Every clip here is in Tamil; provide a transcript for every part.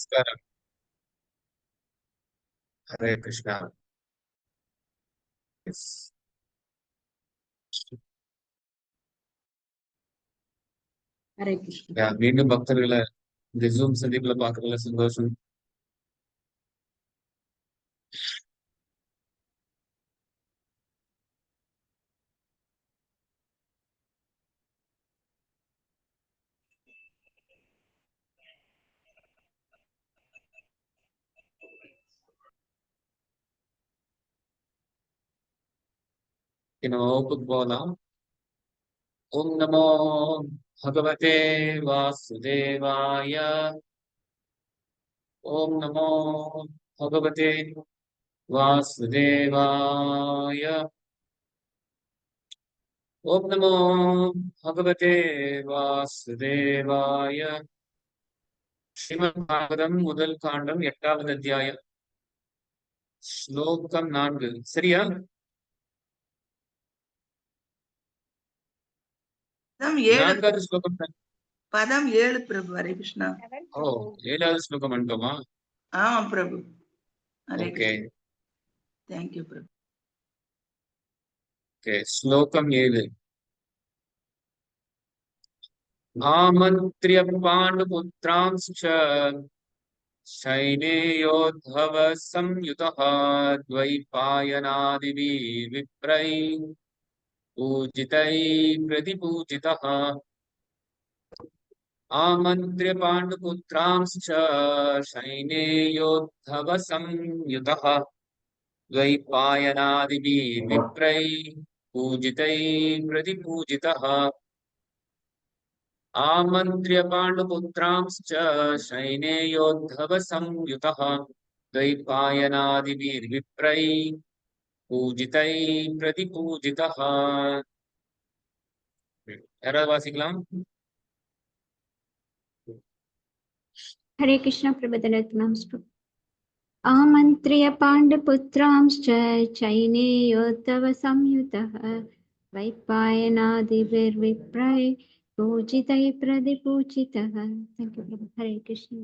நமஸ்காரம். ஹரே கிருஷ்ணா. Yes. ஹரே கிருஷ்ணா. மீண்டும் பக்தர்களை இந்த ஜூம் சந்திப்புல பாக்குறதுல சந்தோஷம். நம்ம வகுப்புக்கு போகலாம். ஓம் நமோ பகவதே வாசுதேவாய. ஓம் நமோ பகவதே வாசுதேவாய. ஓம் நமோ பகவதே வாசுதேவாய. ஸ்ரீமத் பாகவதம் முதல் காண்டம் 8வது அத்தியாயம் ஸ்லோகம் 4. சரியா? நான்காவது ஸ்லோகம். பதம் 7 பிரபு. ஹரே கிருஷ்ணா. ஓ, 7வது ஸ்லோகம் வந்துட்டோமா? ஆமா பிரபு. Hare okay Krishna. Thank you பிரபு. ஓகே, ஸ்லோகம் 7. ஆமந்த்ரிய பாண்டுபுத்ராம்ஸ்ச சைனேயோத்பவ சம்யுதः த்வைபாயனாதிபிः விப்ரைः பூஜிதைः பிரதிபூஜிதः. ஆமந்த்ரிய பாண்டுபுத்ராம்ஸ்ச சைனேயோத்பவ சம்யுதः த்வைபாயனாதிபிः விப்ரைः பூஜிதைः பிரதிபூஜிதः. आमन्त्र्य पाण्डुपुत्रांश्च सैनेयोद्धव संयुतः द्वैपायनादिभिर्विप्रैः पूजितैः प्रतिपूजितः. யாராவது வாசிக்கலாம்? हरे Krishna प्रबोधनात्मनः। आमन्त्र्य पाण्डुपुत्रांश्च चैनेयोद्धव संयुतः वैपायनादिभिर्विप्रैः पूजितैः प्रतिपूजितः. Thank you, Prabhu. Hare Krishna.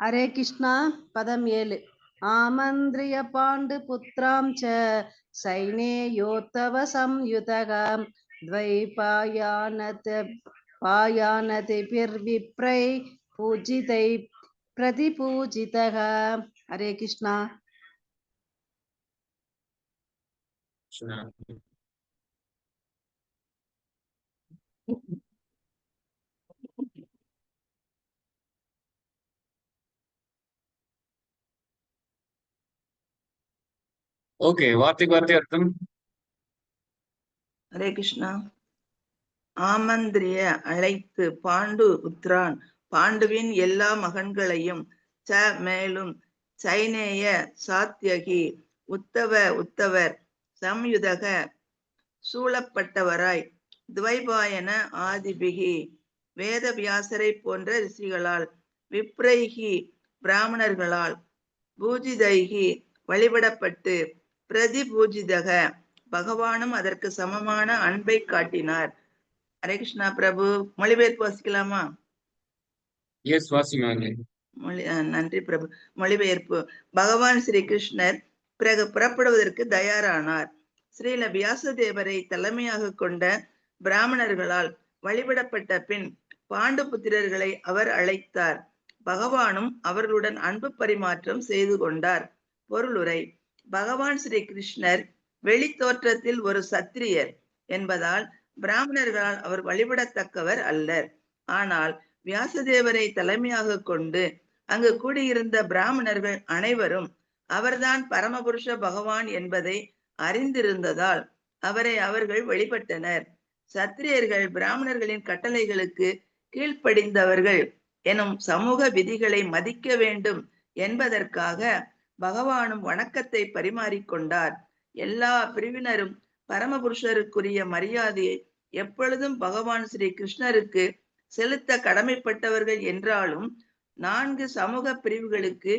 हरे कृष्णा. पदम 7. आमन्त्र्य पाण्डुपुत्रां च सैनेयोद्धव संयुतः द्वैपायनादिभिर्विप्रैः पूजितैः प्रतिपूजितः. हरे कृष्णा. ஓகே, வார்த்தைக்கு வார்த்தை அர்த்தம். ஹரே கிருஷ்ணா. ஆமந்திரிய அழைத்து, பாண்டு புத்திரான் பாண்டுவின் எல்லா மகன்களையும், ச மேலும், சைனேய சாத்யகி உத்தவ உத்தவர், சம்யுதக சூழப்பட்டவராய், துவைபாயன ஆதிபிகி வேதவியாசரை போன்ற ரிஷிகளால், விப்ரைகி பிராமணர்களால், பூஜிதைகி வழிபடப்பட்டு, பிரதிபூஜிதக பகவானும் அதற்கு சமமான அன்பை காட்டினார். ஹரே கிருஷ்ணா. பிரபு, மொழிபெயர்ப்பு வாசிக்கலாமா? எஸ், வாசிங்க. நன்றி பிரபு. மொழிபெயர்ப்பு. பகவான் ஸ்ரீ கிருஷ்ணர் பிறகு புறப்படுவதற்கு தயாரானார். ஸ்ரீல வியாசதேவரை தலைமையாக கொண்ட பிராமணர்களால் வழிபடப்பட்ட பின் பாண்டு புத்திரர்களை அவர் அழைத்தார். பகவானும் அவர்களுடன் அன்பு பரிமாற்றம் செய்து கொண்டார். பொருளுரை. பகவான் ஸ்ரீ கிருஷ்ணர் வெளி தோற்றத்தில் ஒரு சத்திரியர் என்பதால் பிராமணர்களால் அவர் வழிபடத்தக்கவர் அல்லர். ஆனால் வியாசதேவரை தலைமையாக கொண்டு அங்கு கூடியிருந்த பிராமணர்கள் அனைவரும் அவர்தான் பரமபுருஷ பகவான் என்பதை அறிந்திருந்ததால் அவரை அவர்கள் வழிபட்டனர். சத்திரியர்கள் பிராமணர்களின் கட்டளைகளுக்கு கீழ்ப்படிந்தவர்கள் எனும் சமூக விதிகளை மதிக்க வேண்டும் என்பதற்காக பகவானும் வணக்கத்தை பரிமாறிக்கொண்டார். எல்லா பிரிவினரும் பரமபுருஷருக்குரிய மரியாதையை எப்பொழுதும் பகவான் ஸ்ரீ கிருஷ்ணருக்கு செலுத்த கடமைப்பட்டவர்கள் என்றாலும் 4 சமூக பிரிவுகளுக்கு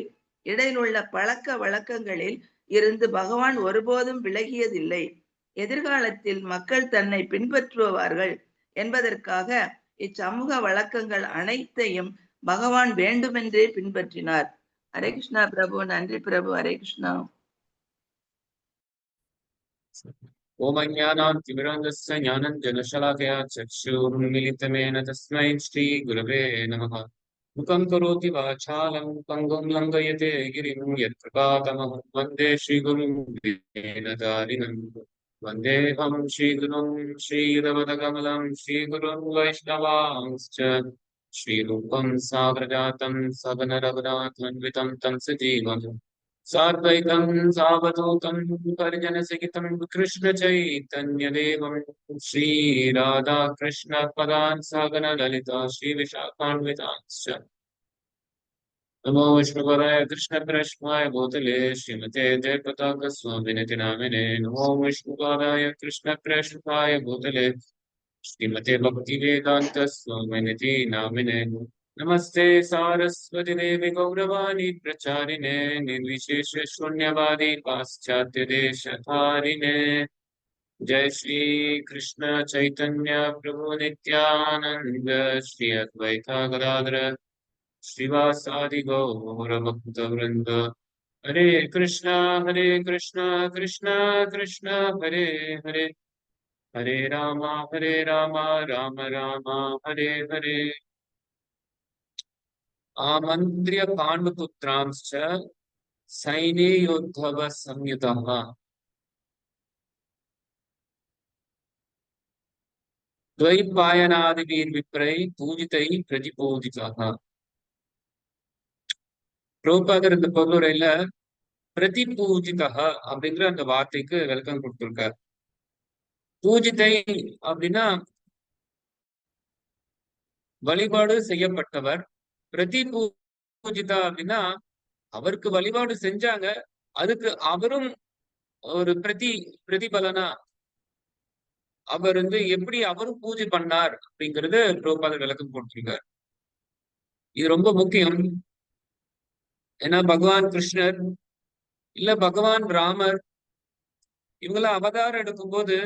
இடையிலுள்ள பழக்க வழக்கங்களில் இருந்து பகவான் ஒருபோதும் விலகியதில்லை. எதிர்காலத்தில் மக்கள் தன்னை பின்பற்றுவார்கள் என்பதற்காக இச்சமூக வழக்கங்கள் அனைத்தையும் பகவான் வேண்டுமென்றே பின்பற்றினார். ஹரே கிருஷ்ணா பிரபு. நன்றி பிரபு. ஹரே கிருஷ்ணா. ओम अज्ञानातिमिरान्धस्य ज्ञानञ्जनशलाकया चक्षुरुन्मिलितमेन तस्मै श्रीगुरवे नमः। मुखं करोति वाचालं पङ्गुं लङ्घयते गिरिं यत्कृपातमहं वन्दे श्रीगुरुं दीनतारिणं। वन्देऽहं श्रीगुरुं श्रीयुतपदकमलं श्रीगुरुं वैष्णवांश्च श्रीरूपं साग्रजातं सगनरघुनाथान्वितं तं सजीवम् साद्वैतं सावधूतं परिजनसहितं कृष्ण चैतन्यदेवं श्रीराधा कृष्ण पदान् सगन ललिता श्रीविशाखान्वितांश्च। नमो विष्णुपदाय कृष्णप्रेष्ठाय भूतले श्रीमते जयपताकस्वामिनिति नामिने। नमो विष्णुपदाय कृष्णप्रेष्ठाय भूतले श्रीमते भक्तिवेदान्तस्वामिनिति नामिने। नमस्ते सारस्वती देवी गौरवाणी प्रचारिणे निर्विशेष शून्यवादी पाश्चात्य देशधारिणे। जय श्री कृष्ण चैतन्य प्रभु नित्यानंद श्री अद्वैता गदाधर श्रीवासादि गौर भक्त वृंद। हरे कृष्णा कृष्णा कृष्ण हरे हरे, हरे राम राम राम हरे हरे। आमन्त्र्य पाण्डुपुत्रांश्च सैन्ययोद्धव संयुतः द्वैपायनादिभिर्विप्रैः पूजितैः प्रतिपूजितः। பிரபுபாதர் இந்த பொருளுரையில பிரதிபூஜிதः அப்படிங்கிற அந்த வார்த்தைக்கு விளக்கம் கொடுத்திருக்கார். பூஜிதை அப்படின்னா வழிபாடு செய்யப்பட்டவர். பிரதிபூஜிதா அப்படின்னா அவருக்கு வழிபாடு செஞ்சாங்க, அதுக்கு அவரும் ஒரு பிரதிபலனா அவர் எப்படி அவரும் பூஜை பண்ணார் அப்படிங்கறது பிரபுபாதர் விளக்கம் கொடுத்திருக்கார். இது ரொம்ப முக்கியம். ஏன்னா பகவான் கிருஷ்ணர் இல்ல பகவான் ராமர் இவங்களாம் அவதாரம் எடுக்கும்போது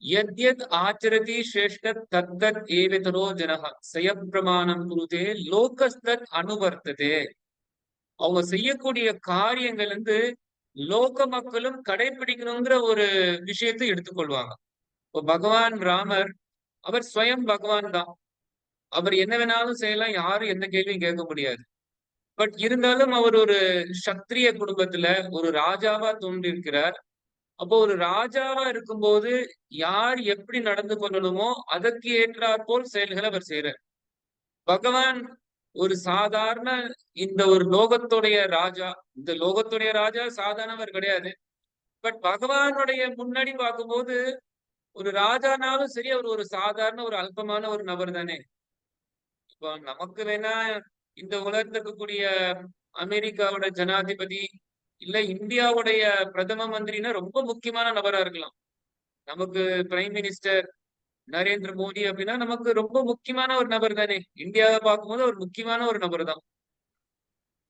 யத்யத் ஆச்சரதி ஸ்ரேஷ்ட தத்தத் ஏவதரோ ஜனஹ சயப்பிரமாணம் குருதே லோகஸ்தத் அனுவர்த்ததே. அவங்க செய்யக்கூடிய காரியங்கள் லோக மக்களும் கடைபிடிக்கணுங்கிற ஒரு விஷயத்தை எடுத்துக்கொள்வாங்க. இப்போ பகவான் ராமர் அவர் ஸ்வயம் பகவான் தான். அவர் என்ன வேணாலும் செய்யலாம், யாரும் எந்த கேள்வியும் கேட்க முடியாது. பட் இருந்தாலும் அவர் ஒரு சத்திரிய குடும்பத்துல ஒரு ராஜாவா தோன்றியிருக்கிறார். அப்போ ஒரு ராஜாவா இருக்கும்போது யார் எப்படி நடந்து கொள்ளணுமோ அதற்கு ஏற்றாற்போல் செயல்களை அவர் செய்யறார். பகவான் ஒரு சாதாரண இந்த ஒரு லோகத்துடைய ராஜா. இந்த லோகத்துடைய ராஜா சாதாரணவர் கிடையாது. பட் பகவானுடைய முன்னாடி பார்க்கும்போது ஒரு ராஜானாலும் சரி அவர் ஒரு சாதாரண ஒரு அல்பமான ஒரு நபர் தானே. இப்போ நமக்கு வேணா இந்த உலகத்துல இருக்கக்கூடிய அமெரிக்காவோட ஜனாதிபதி இல்ல இந்தியாவுடைய பிரதம மந்திரினா ரொம்ப முக்கியமான நபரா இருக்கலாம். நமக்கு பிரைம் மினிஸ்டர் நரேந்திர மோடி அப்படின்னா நமக்கு ரொம்ப முக்கியமான ஒரு நபர் தானே. இந்தியாவை பார்க்கும்போது ஒரு முக்கியமான ஒரு நபர் தான்.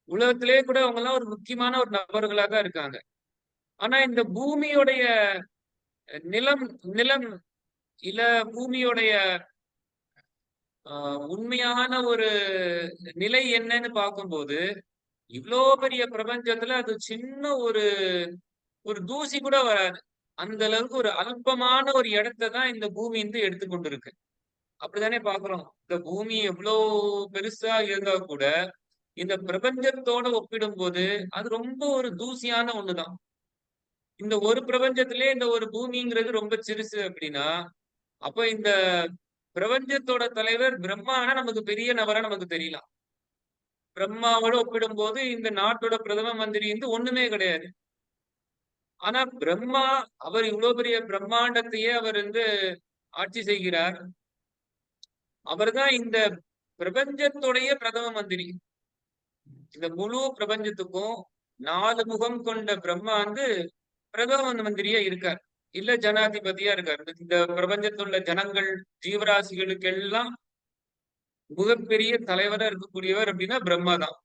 உலகத்திலே கூட அவங்க எல்லாம் ஒரு முக்கியமான ஒரு நபர்களா தான் இருக்காங்க. ஆனா இந்த பூமியோடைய நிலம் இல்ல பூமியோடைய உண்மையான ஒரு நிலை என்னன்னு பார்க்கும்போது இவ்வளோ பெரிய பிரபஞ்சத்துல அது சின்ன ஒரு தூசி கூட வராது. அந்த அளவுக்கு ஒரு அல்பமான ஒரு இடத்தை தான் இந்த பூமி எடுத்துக்கொண்டு இருக்கு. அப்படித்தானே பாக்குறோம். இந்த பூமி எவ்வளவு பெருசா இருந்தா கூட இந்த பிரபஞ்சத்தோட ஒப்பிடும் போது அது ரொம்ப ஒரு தூசியான ஒண்ணுதான். இந்த ஒரு பிரபஞ்சத்திலே இந்த ஒரு பூமிங்கிறது ரொம்ப சிறுசு அப்படின்னா அப்ப இந்த பிரபஞ்சத்தோட தலைவர் பிரம்மானா நமக்கு பெரிய நபரா நமக்கு தெரியலாம். பிரம்மாவோட ஒப்பிடும் போது இந்த நாட்டோட பிரதம மந்திரி ஒண்ணுமே கிடையாது. ஆனா பிரம்மா அவர் இவ்வளவு பெரிய பிரம்மாண்டத்தையே அவர் ஆட்சி செய்கிறார். அவர் தான் இந்த பிரபஞ்சத்துடைய பிரதம மந்திரி. இந்த முழு பிரபஞ்சத்துக்கும் 4 முகம் கொண்ட பிரம்மா பிரதம மந்திரியா இருக்கார், இல்ல ஜனாதிபதியா இருக்கார். இந்த பிரபஞ்சத்துள்ள ஜனங்கள் ஜீவராசிகளுக்கு எல்லாம் மிகப்பெரிய தலைவரா இருக்கக்கூடியவர் அப்படின்னா பிரம்மா தான்.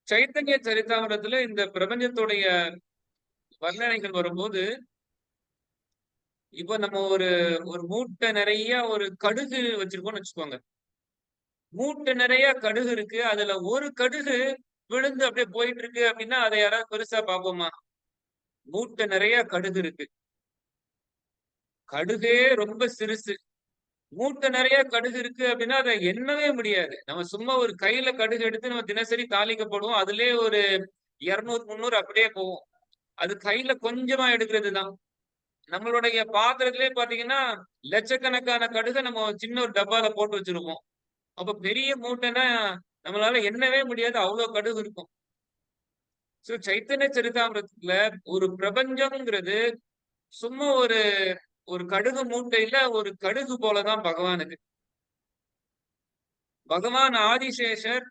சைத்தன்ய சரிதாமிரத்துல இந்த பிரபஞ்சத்துடைய வர்ணனைகள் வரும்போது இப்ப நம்ம ஒரு மூட்டை நிறைய ஒரு கடுகு வச்சிருக்கோம்னு வச்சுக்கோங்க. மூட்டை நிறைய கடுகு இருக்கு, அதுல ஒரு கடுகு விழுந்து அப்படியே போயிட்டு இருக்கு அப்படின்னா அதை யாராவது பெருசா பார்ப்போமா? மூட்டை நிறைய கடுகு இருக்கு, கடுகே ரொம்ப சிறுசு. மூட்டை நிறைய கடுகு இருக்கு அப்படின்னா அதை எண்ணவே முடியாது. நம்ம சும்மா ஒரு கையில கடுகு எடுத்து நம்ம தினசரி தாளிக்கப்படுவோம், அதுலயே ஒரு 200 300 அப்படியே போகும். அது கையில கொஞ்சமா எடுக்கிறது தான். நம்மளுடைய பாத்திரத்திலே பாத்தீங்கன்னா லட்சக்கணக்கான கடுகை நம்ம சின்ன ஒரு டப்பால போட்டு வச்சிருப்போம். அப்ப பெரிய மூட்டைன்னா நம்மளால எண்ணவே முடியாது, அவ்வளவு கடுகு இருக்கும். சோ சைத்தன்ய சரிதாமிரத்துல ஒரு பிரபஞ்சம்ங்கிறது சும்மா ஒரு ஒரு கடுகு மூட்டையில ஒரு கடுகு போலதான் பகவானுக்கு. பகவான் ஆதிசேஷர்,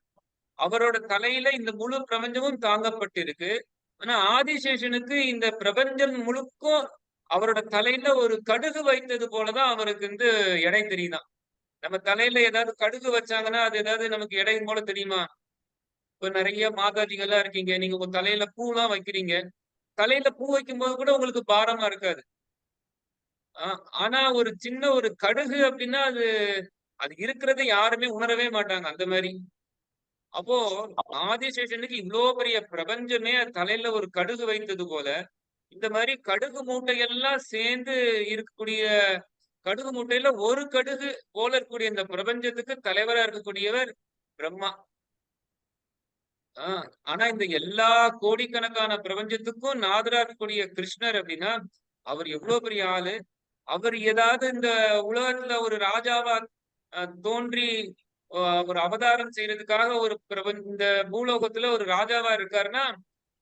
அவரோட தலையில இந்த முழு பிரபஞ்சமும் தாங்கப்பட்டிருக்கு. ஆனா ஆதிசேஷனுக்கு இந்த பிரபஞ்சம் முழுக்கும் அவரோட தலையில ஒரு கடுகு வைத்தது போலதான் அவருக்கு எடை தெரியுதாம். நம்ம தலையில ஏதாவது கடுகு வச்சாங்கன்னா அது ஏதாவது நமக்கு எடை போல தெரியுமா? இப்ப நிறைய மாதாஜிகள் எல்லாம் இருக்கீங்க, நீங்க உங்க தலையில பூ எல்லாம் வைக்கிறீங்க, தலையில பூ வைக்கும் போது கூட உங்களுக்கு பாரமா இருக்காது. ஆனா ஒரு சின்ன ஒரு கடுகு அப்படின்னா அது அது இருக்கிறதை யாருமே உணரவே மாட்டாங்க, அந்த மாதிரி. அப்போ ஆதிசேஷனுக்கு இவ்வளவு பெரிய பிரபஞ்சமே தலையில ஒரு கடுகு வைத்தது போல, இந்த மாதிரி கடுகு மூட்டையெல்லாம் சேர்ந்து இருக்கக்கூடிய கடுகு மூட்டையில ஒரு கடுகு போல இருக்கக்கூடிய இந்த பிரபஞ்சத்துக்கு தலைவரா இருக்கக்கூடியவர் பிரம்மா. ஆனா இந்த எல்லா கோடிக்கணக்கான பிரபஞ்சத்துக்கும் நாதரா இருக்கக்கூடிய கிருஷ்ணர் அப்படின்னா அவர் எவ்வளவு பெரிய ஆளு. அவர் ஏதாவது இந்த உலகத்துல ஒரு ராஜாவா தோன்றி ஒரு அவதாரம் செய்யறதுக்காக ஒரு இந்த பூலோகத்துல ஒரு ராஜாவா இருக்காருன்னா,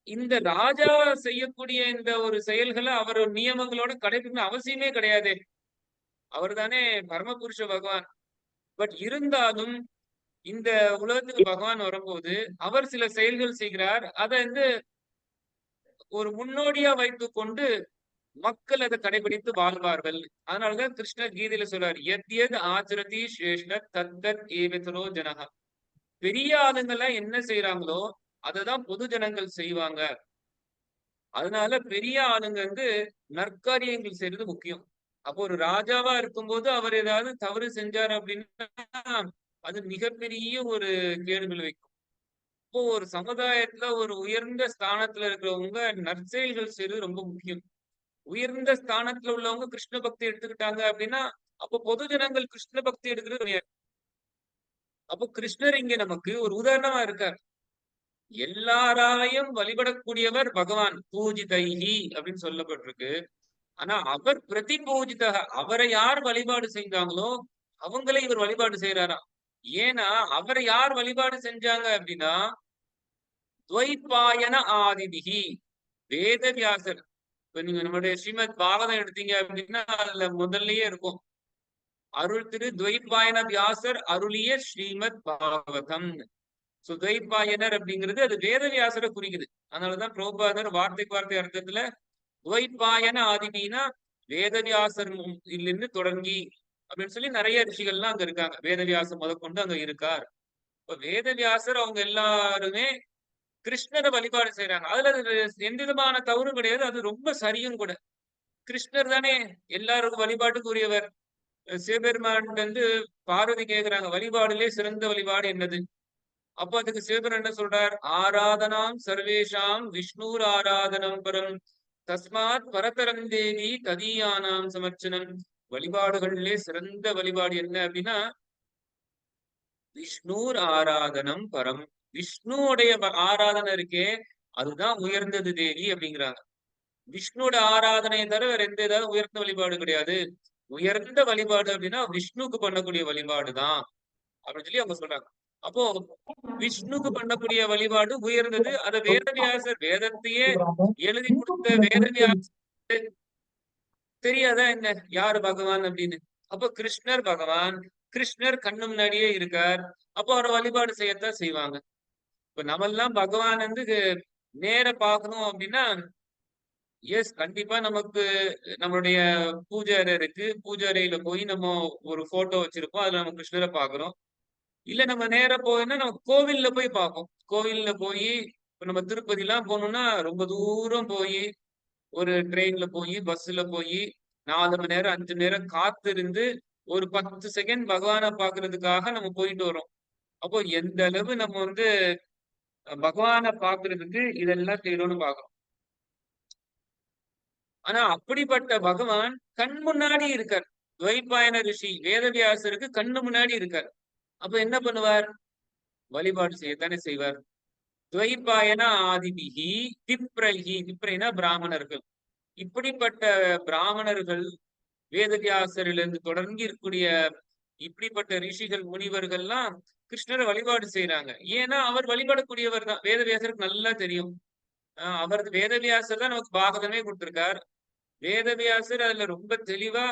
இந்த ராஜா செய்யக்கூடிய இந்த ஒரு செயல்களை அவர் நியமங்களோட கடைபிடிக்கணும் அவசியமே கிடையாது. அவர் தானே பரமபுருஷ பகவான். பட் இருந்தாலும் இந்த உலகத்துக்கு பகவான் வரும்போது அவர் சில செயல்கள் செய்கிறார். அதை ஒரு முன்னோடியா வைத்துக் கொண்டு மக்கள் அதை கடைபிடித்து வாழ்வார்கள். அதனாலதான் கிருஷ்ணர் கீதையில சொல்றார், எத் எத் ஆச்சரதி ஸ்ரேஷ்ட தத்தத் ஏவிதரோ ஜனஹ. பெரிய ஆளுங்களை என்ன செய்யறாங்களோ அததான் பொது ஜனங்கள் செய்வாங்க. அதனால பெரிய ஆளுங்க நற்காரியங்கள் செய்யறது முக்கியம். அப்போ ஒரு ராஜாவா இருக்கும்போது அவர் ஏதாவது தவறு செஞ்சாரு அப்படின்னா அது மிகப்பெரிய ஒரு கேடுகள் வைக்கும். இப்போ ஒரு சமுதாயத்துல ஒரு உயர்ந்த ஸ்தானத்துல இருக்கிறவங்க நற்செயல்கள் செய்யறது ரொம்ப முக்கியம். உயர்ந்த ஸ்தானத்துல உள்ளவங்க கிருஷ்ண பக்தி எடுத்துக்கிட்டாங்க அப்படின்னா அப்போ பொது ஜனங்கள் கிருஷ்ண பக்தி எடுக்கிறது கிடையாது. அப்போ கிருஷ்ணர் இங்க நமக்கு ஒரு உதாரணமா இருக்கார். எல்லாராலையும் வழிபடக்கூடியவர் பகவான், பூஜிதைஹி அப்படின்னு சொல்லப்பட்டிருக்கு. ஆனா அவர் பிரதி பூஜிதக, அவரை யார் வழிபாடு செஞ்சாங்களோ அவங்களே இவர் வழிபாடு செய்யறாராம். ஏன்னா அவரை யார் வழிபாடு செஞ்சாங்க அப்படின்னா துவைபாயன ஆதிதிகி, வேதவியாசர். இப்ப நீங்க நம்மளுடைய ஸ்ரீமத் பாகவதம் எடுத்தீங்க அப்படின்னா அதுல முதல்லயே இருக்கும், அருள் திரு துவைபாயன வியாசர் அருளிய ஸ்ரீமத் பாகவதம். சோ துவைபாயனர் அப்படிங்கிறது அது வேதவியாசரை குறிக்குது. அதனாலதான் பிரபுபாதர் வார்த்தைக்கு வார்த்தை அர்த்தத்துல துவைபாயன ஆதினா வேதவியாசர் இருந்து தொடங்கி அப்படின்னு சொல்லி நிறைய ரிஷிகள்லாம் அங்க இருக்காங்க. வேதவியாசர் முதற்கொண்டு அங்க இருக்கார். இப்ப வேதவியாசர் அவங்க எல்லாருமே கிருஷ்ணரை வழிபாடு செய்யறாங்க. அதுல எந்த விதமான தவறும் கிடையாது, அது ரொம்ப சரியும் கூட. கிருஷ்ணர் தானே எல்லாருக்கும் வழிபாட்டுக்குரியவர். சிவபெருமான் பார்வதி கேக்குறாங்க, வழிபாடுலே சிறந்த வழிபாடு என்னது? அப்போ அதுக்கு சிவபெருமான் என்ன சொல்றார், ஆராதனாம் சர்வேஷாம் விஷ்ணூர் ஆராதனம் பரம் தஸ்மாத் பரதரம் தேவி ததீயானாம் சமர்ச்சனம். வழிபாடுகளிலே சிறந்த வழிபாடு என்ன அப்படின்னா விஷ்ணூர் ஆராதனம் பரம். விஷ்ணுவுடைய ஆராதனை இருக்கே அதுதான் உயர்ந்தது தேவி அப்படிங்கிறாங்க. விஷ்ணுவோட ஆராதனையை தவிர வேற எந்த ஏதாவது உயர்ந்த வழிபாடு கிடையாது. உயர்ந்த வழிபாடு அப்படின்னா விஷ்ணுக்கு பண்ணக்கூடிய வழிபாடுதான் அப்படின்னு சொல்லி அவங்க சொல்றாங்க. அப்போ விஷ்ணுக்கு பண்ணக்கூடிய வழிபாடு உயர்ந்தது. அத வேதவியாசர் வேதத்தையே எழுதி கொடுத்த வேதவியாசர் தெரியாதா என்ன யாரு பகவான் அப்படின்னு? அப்போ கிருஷ்ணர் பகவான், கிருஷ்ணர் கண்ணு முன்னாடியே இருக்கார். அப்போ அவரை வழிபாடு செய்யத்தான் செய்வாங்க. இப்ப நம்மெல்லாம் பகவான் நேர பார்க்கணும் அப்படின்னா எஸ் கண்டிப்பா நமக்கு நம்மளுடைய பூஜை அறை இருக்கு, பூஜை அறையில போய் நம்ம ஒரு போட்டோ வச்சிருப்போம், அதுல நம்ம கிருஷ்ணரை பாக்குறோம். இல்ல நம்ம நேர போயின்னா நம்ம கோவில்ல போய் பார்ப்போம். கோவில்ல போய் இப்ப நம்ம திருப்பதி எல்லாம் போகணும்னா ரொம்ப தூரம் போய் ஒரு ட்ரெயின்ல போய் பஸ்ல போய் 4 மணி நேரம் 5 மணி நேரம் காத்திருந்து ஒரு 10 செகண்ட் பகவானை பாக்குறதுக்காக நம்ம போயிட்டு வரோம். அப்போ எந்த அளவு நம்ம வந்து பகவானை பாக்குறதுக்கு இதெல்லாம் செய்யணும்னு பாக்குறோம். ஆனா அப்படிப்பட்ட பகவான் கண் முன்னாடி இருக்கார். துவைபாயன ரிஷி வேதவியாசருக்கு கண்ணு முன்னாடி இருக்கார். அப்ப என்ன பண்ணுவார்? வழிபாடு செய்யத்தானே செய்வார். துவைபாயன ஆதிபிகி திப்ரைகி, திப்ரைனா பிராமணர்கள். இப்படிப்பட்ட பிராமணர்கள் வேதவியாசரிலிருந்து தொடர்ந்து இருக்கக்கூடிய இப்படிப்பட்ட ரிஷிகள் முனிவர்கள்லாம் கிருஷ்ணரை வழிபாடு செய்யறாங்க. ஏன்னா அவர் வழிபடக்கூடியவர் தான். வேதவியாசருக்கு நல்லா தெரியும். அவர் வேதவியாசர் தான் நமக்கு பாகவதமே கொடுத்திருக்கார். வேதவியாசர் அதுல ரொம்ப தெளிவா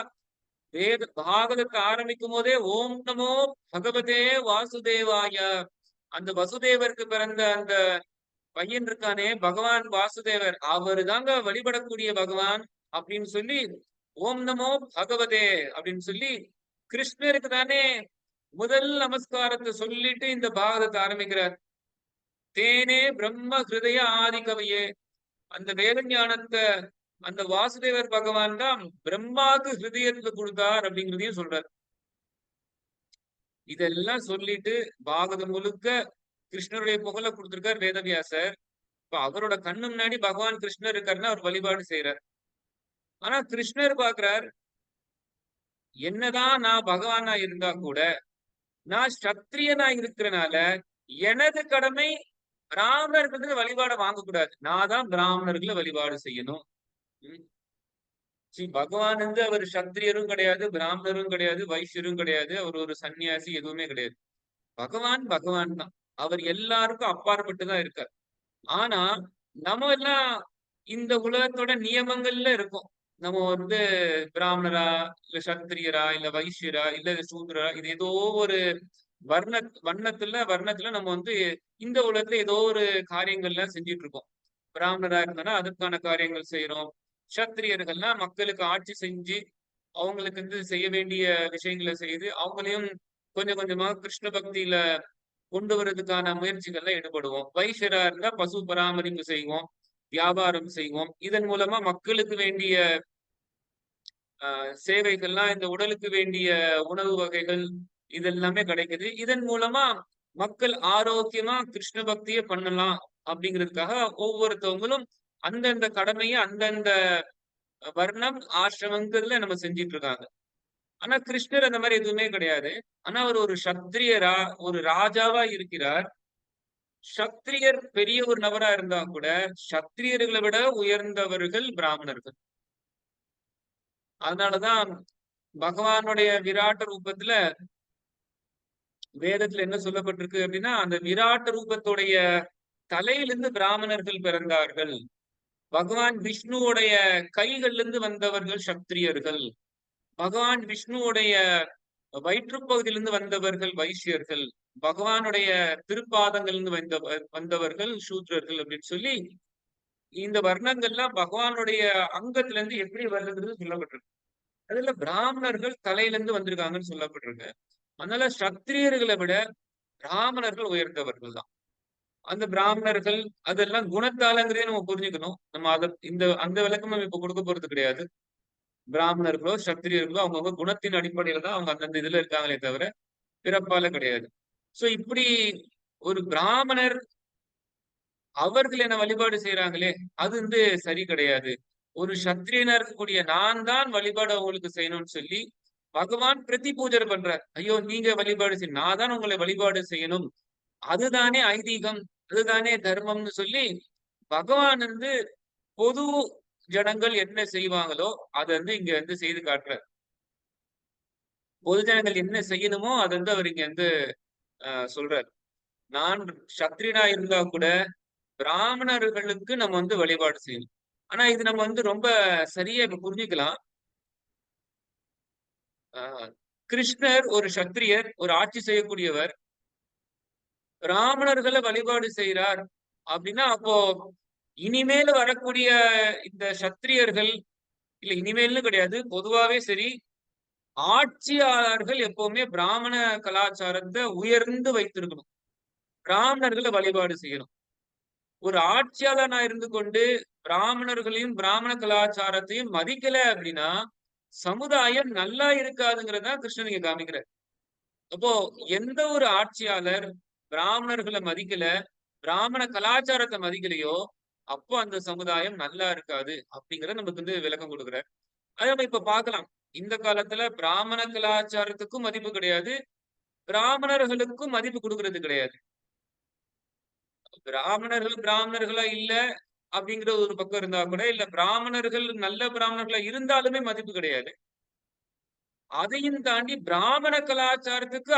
பாகவதத்தை ஆரம்பிக்கும் போதே ஓம் நமோ பகவதே வாசுதேவாய, அந்த வசுதேவருக்கு பிறந்த அந்த பையன் இருக்கானே பகவான் வாசுதேவர், அவரு தாங்க வழிபடக்கூடிய பகவான் அப்படின்னு சொல்லி ஓம் நமோ பகவதே அப்படின்னு சொல்லி கிருஷ்ணருக்கு தானே முதல் நமஸ்காரத்தை சொல்லிட்டு இந்த பாகவதத்தை ஆரம்பிக்கிறார். தேனே பிரம்ம ஹிருதய ஆதி கவியே, அந்த வேத ஞானத்தை அந்த வாசுதேவர் பகவான் தான் பிரம்மாக்கு ஹிருதயத்துல கொடுத்தார் அப்படிங்கிறதையும் சொல்றார். இதெல்லாம் சொல்லிட்டு பாகவதம் முழுக்க கிருஷ்ணருடைய புகழை கொடுத்திருக்கார் வேதவியாசர். இப்ப அவரோட கண்ணு முன்னாடி பகவான் கிருஷ்ணர் இருக்காருன்னா அவர் வழிபாடு செய்யறார். ஆனா கிருஷ்ணர் பாக்குறார், என்னதான் நான் பகவானா இருந்தா கூட நான் சத்திரியனா இருக்கிறனால எனது கடமை பிராமணர்களுக்கு வழிபாட வாங்கக்கூடாது. நான் தான் பிராமணர்களை வழிபாடு செய்யணும். பகவான் வந்து அவர் சத்திரியரும் கிடையாது, பிராமணரும் கிடையாது, வைசியரும் கிடையாது, அவர் ஒரு சன்னியாசி எதுவுமே கிடையாது. பகவான் பகவான் தான். அவர் எல்லாருக்கும் அப்பாற்பட்டுதான் இருக்கார். ஆனா நம்ம எல்லாம் இந்த உலகத்தோட நியமங்கள்ல இருக்கோம். நம்ம வந்து பிராமணரா இல்ல சத்திரியரா இல்ல வைசியரா இல்ல சூத்ரா, இது ஏதோ ஒரு வர்ணத்துல நம்ம வந்து இந்த உலகத்துல ஏதோ ஒரு காரியங்கள்லாம் செஞ்சிட்டு இருக்கோம். பிராமணரா இருந்தானா அதுக்கான காரியங்கள் செய்யறோம். சத்திரியர்கள்னா மக்களுக்கு ஆட்சி செஞ்சு அவங்களுக்கு வந்து செய்ய வேண்டிய விஷயங்களை செய்து அவங்களையும் கொஞ்சம் கொஞ்சமா கிருஷ்ண பக்தியில கொண்டு வர்றதுக்கான முயற்சிகள்ல ஈடுபடுவோம். வைசியரா இருந்தா பசு பராமரிப்பு செய்வோம், வியாபாரம் செய்வோம். இதன் மூலமா மக்களுக்கு வேண்டிய சேவைகள்லாம், இந்த உடலுக்கு வேண்டிய உணவு வகைகள் இதெல்லாமே கிடைக்குது. இதன் மூலமா மக்கள் ஆரோக்கியமா கிருஷ்ண பக்தியை பண்ணலாம் அப்படிங்கிறதுக்காக ஒவ்வொருத்தவங்களும் அந்தந்த கடமையை அந்தந்த வர்ணம் ஆசிரமங்கள்ல நம்ம செஞ்சிட்டு இருக்காங்க. ஆனா கிருஷ்ணர் அந்த மாதிரி எதுவுமே கிடையாது. ஆனா அவர் ஒரு சத்திரியரா ஒரு ராஜாவா இருக்கிறார். சத்திரியர் பெரிய ஒரு நபரா இருந்தா கூட சத்திரியர்களை விட உயர்ந்தவர்கள் பிராமணர்கள். அதனாலதான் பகவானுடைய விராட்ட ரூபத்துல வேதத்துல என்ன சொல்லப்பட்டிருக்கு அப்படின்னா, அந்த விராட்ட ரூபத்துடைய தலையிலிருந்து பிராமணர்கள் பிறந்தார்கள். பகவான் விஷ்ணுவுடைய கைகள்ல இருந்து வந்தவர்கள் சத்திரியர்கள். பகவான் விஷ்ணுவுடைய வயிற்றுப்பகுதியிலிருந்து வந்தவர்கள் வைசியர்கள். பகவானுடைய திருப்பாதங்களிலிருந்து வந்தவர்கள் சூத்ரர்கள் அப்படின்னு சொல்லி இந்த வர்ணங்கள்லாம் பகவானுடைய அங்கத்துல இருந்து எப்படி வருதுங்கிறது சொல்லப்பட்டிருக்கு. அதுல பிராமணர்கள் தலையிலிருந்து வந்திருக்காங்கன்னு சொல்லப்பட்டிருக்கு. அதனால சத்திரியர்களை விட பிராமணர்கள் உயர்ந்தவர்கள் தான். அந்த பிராமணர்கள் அதெல்லாம் குணத்தாலங்கிறதே நம்ம புரிஞ்சுக்கணும். நம்ம அந்த விளக்கம் நம்ம இப்ப கொடுக்க போறது கிடையாது. பிராமணர்களோ சத்திரியர்களோ அவங்கவுங்க குணத்தின் அடிப்படையில தான் அவங்க அந்தந்த இதுல இருக்காங்களே தவிர பிறப்பால கிடையாது. சோ இப்படி ஒரு பிராமணர் அவர்கள் என்ன வழிபாடு செய்யறாங்களே அது வந்து சரி கிடையாது. ஒரு சத்திரியனா இருக்கக்கூடிய நான் தான் வழிபாடு அவங்களுக்கு செய்யணும்னு சொல்லி பகவான் பிரதி பூஜை பண்றார். ஐயோ நீங்க வழிபாடு செய்யணும், நான் தான் உங்களை வழிபாடு செய்யணும், அதுதானே ஐதீகம், அதுதானே தர்மம்னு சொல்லி பகவான் வந்து பொது ஜனங்கள் என்ன செய்வாங்களோ அதை வந்து இங்க வந்து செய்து காட்டுறார். பொது ஜனங்கள் என்ன செய்யணுமோ அதை வந்து அவர் இங்க வந்து சொல்றார். நான் சத்திரியனா இருந்தா கூட பிராமணர்களுக்கு நம்ம வந்து வழிபாடு செய்யணும். ஆனா இது நம்ம வந்து ரொம்ப சரியா இப்ப புரிஞ்சுக்கலாம். கிருஷ்ணர் ஒரு சத்திரியர், ஒரு ஆட்சி செய்யக்கூடியவர், பிராமணர்களை வழிபாடு செய்யறார் அப்படின்னா அப்போ இனிமேல் வரக்கூடிய இந்த சத்திரியர்கள் இல்ல இனிமேல்னு கிடையாது, பொதுவாவே சரி, ஆட்சியாளர்கள் எப்பவுமே பிராமண கலாச்சாரத்தை உயர்ந்து வைத்திருக்கணும், பிராமணர்களை வழிபாடு செய்யணும். ஒரு ஆட்சியாளனா இருந்து கொண்டு பிராமணர்களையும் பிராமண கலாச்சாரத்தையும் மதிக்கல அப்படின்னா சமுதாயம் நல்லா இருக்காதுங்கிறதா கிருஷ்ணன் இங்க காமிக்கிறார். அப்போ எந்த ஒரு ஆட்சியாளர் பிராமணர்களை மதிக்கல, பிராமண கலாச்சாரத்தை மதிக்கலையோ, அப்போ அந்த சமுதாயம் நல்லா இருக்காது அப்படிங்கறத நமக்கு விளக்கம் கொடுக்குறார். அதை நம்ம இப்ப பார்க்கலாம். இந்த காலத்துல பிராமண கலாச்சாரத்துக்கும் மதிப்பு கிடையாது, பிராமணர்களுக்கும் மதிப்பு கொடுக்கறது கிடையாது. பிராமணர்களா இல்ல அப்படிங்கிற ஒரு பக்கம் இருந்தா கூட, இல்ல பிராமணர்கள் நல்ல பிராமணர்களா இருந்தாலுமே மதிப்பு கிடையாது. அதையும் தாண்டி பிராமண கலாச்சாரத்துக்கு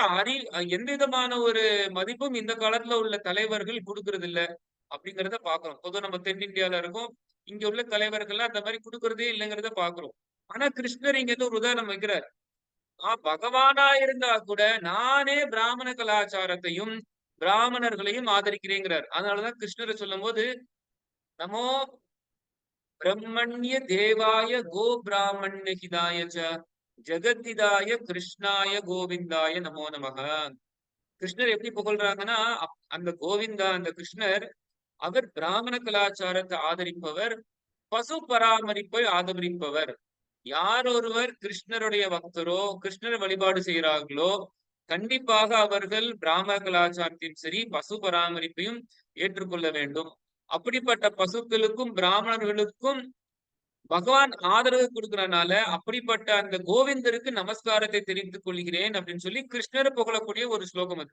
எந்த விதமான ஒரு மதிப்பும் இந்த காலத்துல உள்ள தலைவர்கள் கொடுக்கறது இல்ல அப்படிங்கிறத பாக்குறோம். பொதுவா நம்ம தென்னிந்தியால இருக்கோம், இங்க உள்ள தலைவர்கள்லாம் அந்த மாதிரி கொடுக்கறதே இல்லைங்கிறத பாக்குறோம். ஆனா கிருஷ்ணர் இங்க ஒரு உதாரணம் வைக்கிறார். பகவானா இருந்தா கூட நானே பிராமண கலாச்சாரத்தையும் பிராமணர்களையும் ஆதரிக்கிறேங்கிறார். அதனாலதான் கிருஷ்ணரை சொல்லும் போது நமோ பிரம்மண்ய தேவாய கோ பிராமண்ய ஹிதாய ஜெகத்திதாய கிருஷ்ணாய கோவிந்தாய நமோ நமக. கிருஷ்ணர் எப்படி புகழ்றாங்கன்னா, அந்த கோவிந்தா, அந்த கிருஷ்ணர், அவர் பிராமண கலாச்சாரத்தை ஆதரிப்பவர், பசு பராமரிப்பை ஆதரிப்பவர். யார் ஒருவர் கிருஷ்ணருடைய பக்தரோ, கிருஷ்ணரை வழிபாடு செய்கிறார்களோ, கண்டிப்பாக அவர்கள் பிராமண கலாச்சாரத்தையும் சரி பசு பராமரிப்பையும் ஏற்றுக்கொள்ள வேண்டும். அப்படிப்பட்ட பசுக்களுக்கும் பிராமணர்களுக்கும் பகவான் ஆதரவு கொடுக்கறனால அப்படிப்பட்ட அந்த கோவிந்தருக்கு நமஸ்காரத்தை தெரிவித்துக் கொள்கிறேன் அப்படின்னு சொல்லி கிருஷ்ணரை புகழக்கூடிய ஒரு ஸ்லோகம் அது.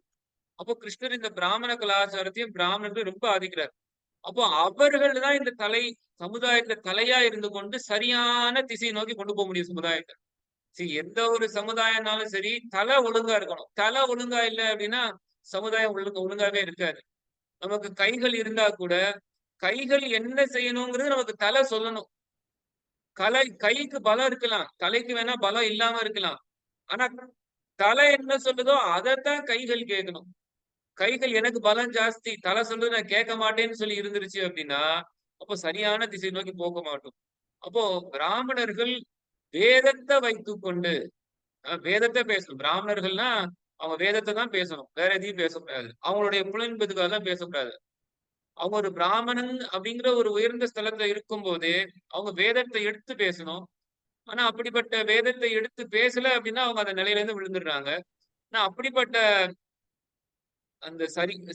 அப்போ கிருஷ்ணர் இந்த பிராமண கலாச்சாரத்தையும் பிராமணர்கள் ரொம்ப ஆதிக்கிறார். அப்போ அவர்கள் தான் இந்த சமுதாயத்துல தலையா இருந்து கொண்டு சரியான திசையை நோக்கி கொண்டு போக முடியும் சமுதாயத்தை. சரி, எந்த ஒரு சமுதாயம்னாலும் சரி தலை ஒழுங்கா இருக்கணும். தலை ஒழுங்கா இல்லை அப்படின்னா சமுதாயம் ஒழுங்காவே இருக்காது. நமக்கு கைகள் இருந்தா கூட கைகள் என்ன செய்யணுங்கிறது நமக்கு தலை சொல்லணும். கைக்கு பலம் இருக்கலாம், தலைக்கு வேணா பலம் இல்லாம இருக்கலாம். ஆனா தலை என்ன சொல்லுதோ அதைத்தான் கைகள் கேட்கணும். கைகள் எனக்கு பலம் ஜாஸ்தி, தலை சொல்றது நான் கேட்க மாட்டேன்னு சொல்லி இருந்துருச்சு அப்படின்னா அப்போ சரியான திசை நோக்கி போக மாட்டோம். அப்போ பிராமணர்கள் வேதத்தை வைத்துக் கொண்டு வேதத்தை பேசணும். பிராமணர்கள்னா அவங்க வேதத்தை தான் பேசணும், வேற எதையும் பேசக்கூடாது. அவங்களுடைய புலன்பதுக்காக தான் பேசக்கூடாது. அவங்க ஒரு பிராமணன் அப்படிங்கிற ஒரு உயர்ந்த ஸ்தலத்துல இருக்கும் போதே அவங்க வேதத்தை எடுத்து பேசணும். ஆனா அப்படிப்பட்ட வேதத்தை எடுத்து பேசல அப்படின்னா அவங்க அந்த நிலையில இருந்து விழுந்துடுறாங்க. ஆனா அப்படிப்பட்ட அந்த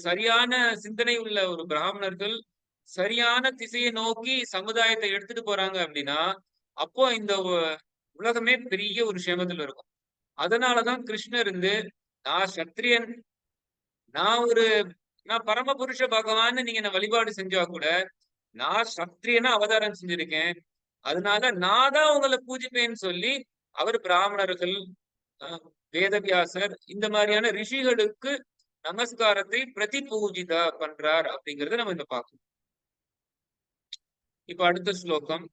சரியான சிந்தனை உள்ள ஒரு பிராமணர்கள் சரியான திசையை நோக்கி சமுதாயத்தை எடுத்துட்டு போறாங்க அப்படின்னா அப்போ இந்த உலகமே பெரிய ஒரு சேமத்துல இருக்கும். அதனாலதான் கிருஷ்ணர் நான் சத்திரியன், நான் பரமபுருஷ பகவான்னு நீங்க என்ன வழிபாடு செஞ்சா கூட நான் சத்திரியனா அவதாரம் செஞ்சிருக்கேன், அதனால நான் தான் உங்களை பூஜிப்பேன்னு சொல்லி அவர் பிராமணர்கள், வேதவியாசர் இந்த மாதிரியான ரிஷிகளுக்கு நமஸ்காரத்தை பிரதி பூஜிதா பண்றார் அப்படிங்கறத நம்ம இந்த பார்க்கணும். இப்ப அடுத்த ஸ்லோகம்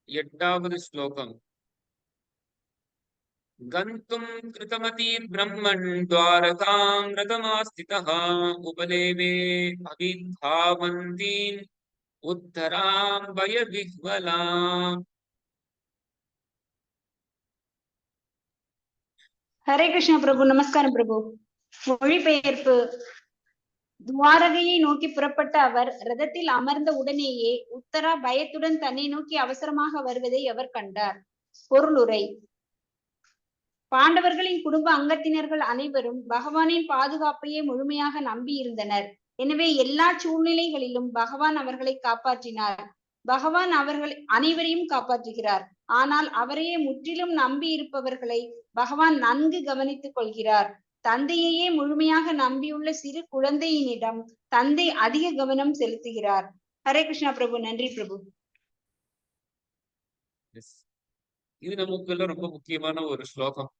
8வது ஸ்லோகம். गन्तुं कृतमती ब्रह्मन् द्वारकां रथमास्थितः उपलेवे अभिधावन्तीन् उत्तरां भयविह्वलाम्. ஹரே கிருஷ்ண பிரபு. நமஸ்காரம் பிரபு. மொழிபெயர்ப்பு. துவாரகையை நோக்கி புறப்பட்ட அவர் ரதத்தில் அமர்ந்த உடனேயே உத்தரா பயத்துடன் தன்னை நோக்கி அவசரமாக வருவதை அவர் கண்டார். பொருளுரை. பாண்டவர்களின் குடும்ப அங்கத்தினர்கள் அனைவரும் பகவானின் பாதுகாப்பையே முழுமையாக நம்பி இருந்தனர். எனவே எல்லா சூழ்நிலைகளிலும் பகவான் அவர்களை காப்பாற்றினார். பகவான் அவர்கள் அனைவரையும் காப்பாற்றுகிறார். ஆனால் அவரையே முற்றிலும் நம்பி இருப்பவர்களை பகவான் நன்கு கவனித்துக் கொள்கிறார். தந்தையையே முழுமையாக நம்பியுள்ள சிறு குழந்தையினிடம் தந்தை அதிக கவனம் செலுத்துகிறார். ஹரே கிருஷ்ணா பிரபு. நன்றி பிரபு. இது நமக்கு ரொம்ப முக்கியமான ஒரு ஸ்லோகம்.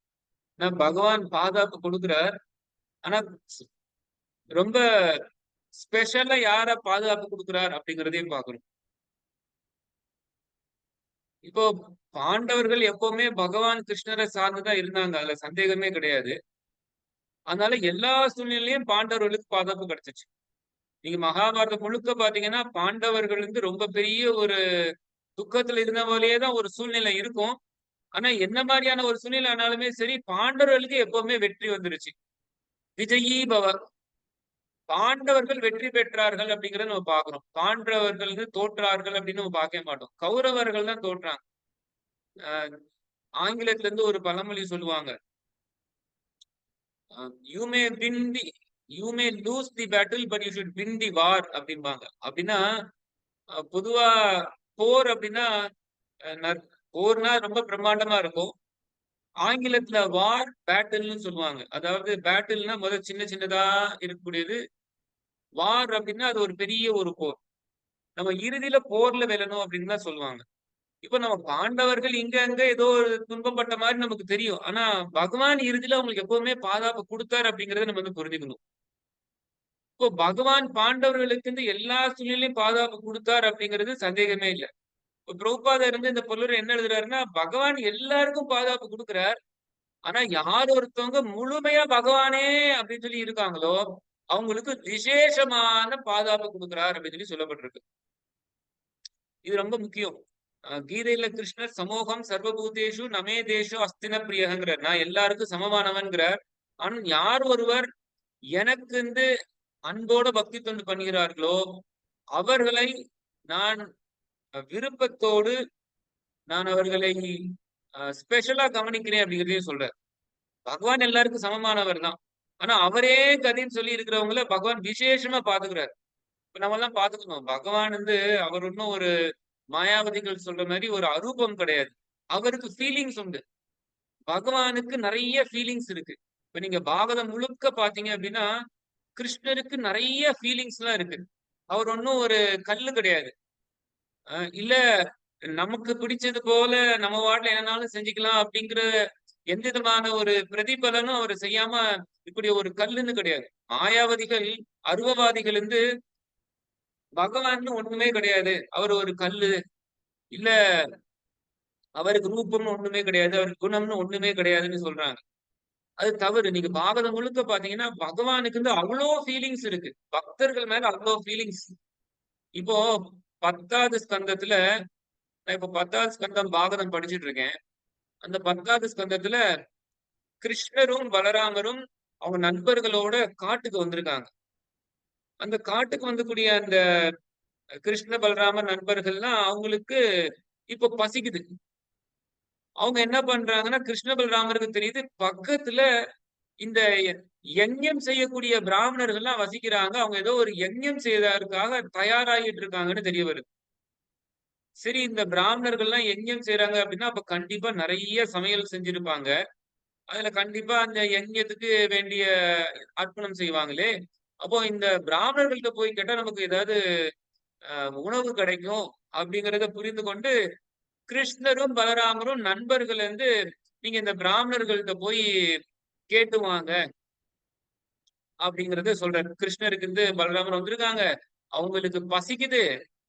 பகவான் பாதுகாப்பு கொடுக்கிறார், ஆனா ரொம்ப ஸ்பெஷலா யார பாதுகாப்பு கொடுக்கிறார் அப்படிங்கிறதையும் பார்க்கணும். இப்போ பாண்டவர்கள் எப்பவுமே பகவான் கிருஷ்ணரை சார்ந்துதான் இருந்தாங்க, அதுல சந்தேகமே கிடையாது. அதனால எல்லா சூழ்நிலையும் பாண்டவர்களுக்கு பாதுகாப்பு கிடைச்சிச்சு. நீங்க மகாபாரதம் முழுக்க பாத்தீங்கன்னா பாண்டவர்கள் ரொம்ப பெரிய ஒரு துக்கத்துல இருந்த போலேதான் ஒரு சூழ்நிலை இருக்கும். ஆனா என்ன மாதிரியான ஒரு சூழ்நிலை ஆனாலுமே சரி பாண்டவர்களுக்கு எப்பவுமே வெற்றி வந்துருச்சு. விஜயீ பவ. பாண்டவர்கள் வெற்றி பெற்றார்கள் அப்படிங்கறத நம்ம பாக்குறோம். பாண்டவர்கள் தோற்றார்கள் அப்படின்னு நம்ம பார்க்க மாட்டோம். கௌரவர்கள் தான் தோற்றாங்க. ஆங்கிலத்துல இருந்து ஒரு பழமொழி சொல்லுவாங்க, you may win the you may lose the battle but you should win the war அப்படிம்பாங்க. அப்படின்னா பொதுவா போர் அப்படின்னா போர்னா ரொம்ப பிரம்மாண்டமா இருக்கும். ஆங்கிலத்துல வார் பேட்டில்னு சொல்லுவாங்க. அதாவது பேட்டில்னா முதல் சின்ன சின்னதா இருக்கக்கூடியது. வார் அப்படின்னா அது ஒரு பெரிய ஒரு போர். நம்ம இறுதியில போர்ல வெல்லணும் அப்படின்னு தான் சொல்லுவாங்க. இப்ப நம்ம பாண்டவர்கள் இங்க அங்க ஏதோ ஒரு துன்பப்பட்ட மாதிரி நமக்கு தெரியும். ஆனா பகவான் இறுதியில அவங்களுக்கு எப்பவுமே பாதுகாப்பு கொடுத்தாரு அப்படிங்கறத நம்ம வந்து புரிஞ்சுக்கணும். இப்போ பகவான் பாண்டவர்களுக்கு எல்லா சூழ்நிலையும் பாதுகாப்பு கொடுத்தார் அப்படிங்கிறது சந்தேகமே இல்லை. இப்ப பிரபுபாதர் இருந்து இந்த பொருள் என்ன எழுதுறாருன்னா, பகவான் எல்லாருக்கும் பாதுகாப்பு கொடுக்கிறார். ஆனா யார் ஒருத்தவங்க முழுமையா பகவானே அப்படின்னு சொல்லி இருக்காங்களோ அவங்களுக்கு விசேஷமான பாதுகாப்பு கொடுக்கிறார் அப்படின்னு சொல்லி சொல்லப்பட்டிருக்கு. இது ரொம்ப முக்கியம். கீதையில கிருஷ்ணர் சமூகம் சர்வபூதேஷு நமே தேஷு அஸ்தின பிரியங்கிறார். நான் எல்லாருக்கும் சமமானவன்கிறார். ஆனா யார் ஒருவர் எனக்கு அன்போட பக்தி தொண்டு பண்ணுகிறார்களோ அவர்களை நான் விருப்பத்தோடு நான் அவர்களை ஸ்பெஷலா கவனிக்கிறேன் அப்படிங்கிறதையும் சொல்றார். பகவான் எல்லாருக்கும் சமமானவர் தான். ஆனா அவரே கதின்னு சொல்லி இருக்கிறவங்கள பகவான் விசேஷமா பாத்துக்கிறார். இப்ப நம்ம எல்லாம் பாத்துக்கணும், பகவான் அவர் இன்னும் ஒரு மாயாவதிகள் சொல்ற மாதிரி ஒரு அரூபம் கிடையாது. அவருக்கு ஃபீலிங்ஸ் உண்டு. பகவானுக்கு நிறைய ஃபீலிங்ஸ் இருக்கு. இப்ப நீங்க பாகவதம் முழுக்க பாத்தீங்க அப்படின்னா கிருஷ்ணருக்கு நிறைய ஃபீலிங்ஸ் எல்லாம் இருக்கு. அவர் ஒன்னும் ஒரு கல்லு கிடையாது. இல்ல நமக்கு பிடிச்சது போல நம்ம வாட்டில என்னன்னாலும் செஞ்சுக்கலாம் அப்படிங்கிற எந்த விதமான ஒரு பிரதிபலனும் அவர் செய்யாம இப்படி ஒரு கல்லுன்னு கிடையாது. மாயாவதிகள் அருவவாதிகள் பகவான் ஒண்ணுமே கிடையாது, அவர் ஒரு கல்லு, இல்ல அவருக்கு ரூபம்னு ஒண்ணுமே கிடையாது, அவருக்கு குணம்னு ஒண்ணுமே கிடையாதுன்னு சொல்றாங்க. அது தவறு. நீங்க பாகவதம் முழுக்க பாத்தீங்கன்னா பகவானுக்கு அவ்வளோ ஃபீலிங்ஸ் இருக்கு. பக்தர்கள் மேல அவ்வளோ ஃபீலிங்ஸ். இப்போ 10வது ஸ்கந்தத்துல நான் இப்போ 10வது ஸ்கந்தம் பாகவதம் படிச்சுட்டு இருக்கேன். அந்த 10வது ஸ்கந்தத்துல கிருஷ்ணரும் பலராமரும் அவங்க நண்பர்களோட காட்டுக்கு வந்திருக்காங்க. அந்த காட்டுக்கு வந்தக்கூடிய அந்த கிருஷ்ண பலராமர் நண்பர்கள்லாம் அவங்களுக்கு இப்போ பசிக்குது. அவங்க என்ன பண்றாங்கன்னா, கிருஷ்ண பலராமருக்கு தெரியுது பக்கத்துல இந்த யஜ்ஞம் செய்யக்கூடிய பிராமணர்கள்லாம் வசிக்கிறாங்க. அவங்க ஏதோ ஒரு யஜ்ஞம் செய்வதற்காக தயாராகிட்டு இருக்காங்கன்னு தெரிய வருது. சரி, இந்த பிராமணர்கள்லாம் யஜ்ஞம் செய்யறாங்க அப்படின்னா அப்ப கண்டிப்பா நிறைய சமையல் செஞ்சிருப்பாங்க. அதுல கண்டிப்பா அந்த யஜ்ஞத்துக்கு வேண்டிய அர்ப்பணம் செய்வாங்களே. அப்போ இந்த பிராமணர்கள்ட்ட போய் கேட்டா நமக்கு ஏதாவது உணவு கிடைக்கும் அப்படிங்கிறத புரிந்து கொண்டு கிருஷ்ணரும் பலராமரும் நண்பர்கள் நீங்க இந்த பிராமணர்கள்ட்ட போய் கேட்டு வாங்க அப்படிங்கறத சொல்றாரு. கிருஷ்ணருக்கு பலராமர் வந்திருக்காங்க, அவங்களுக்கு பசிக்குது,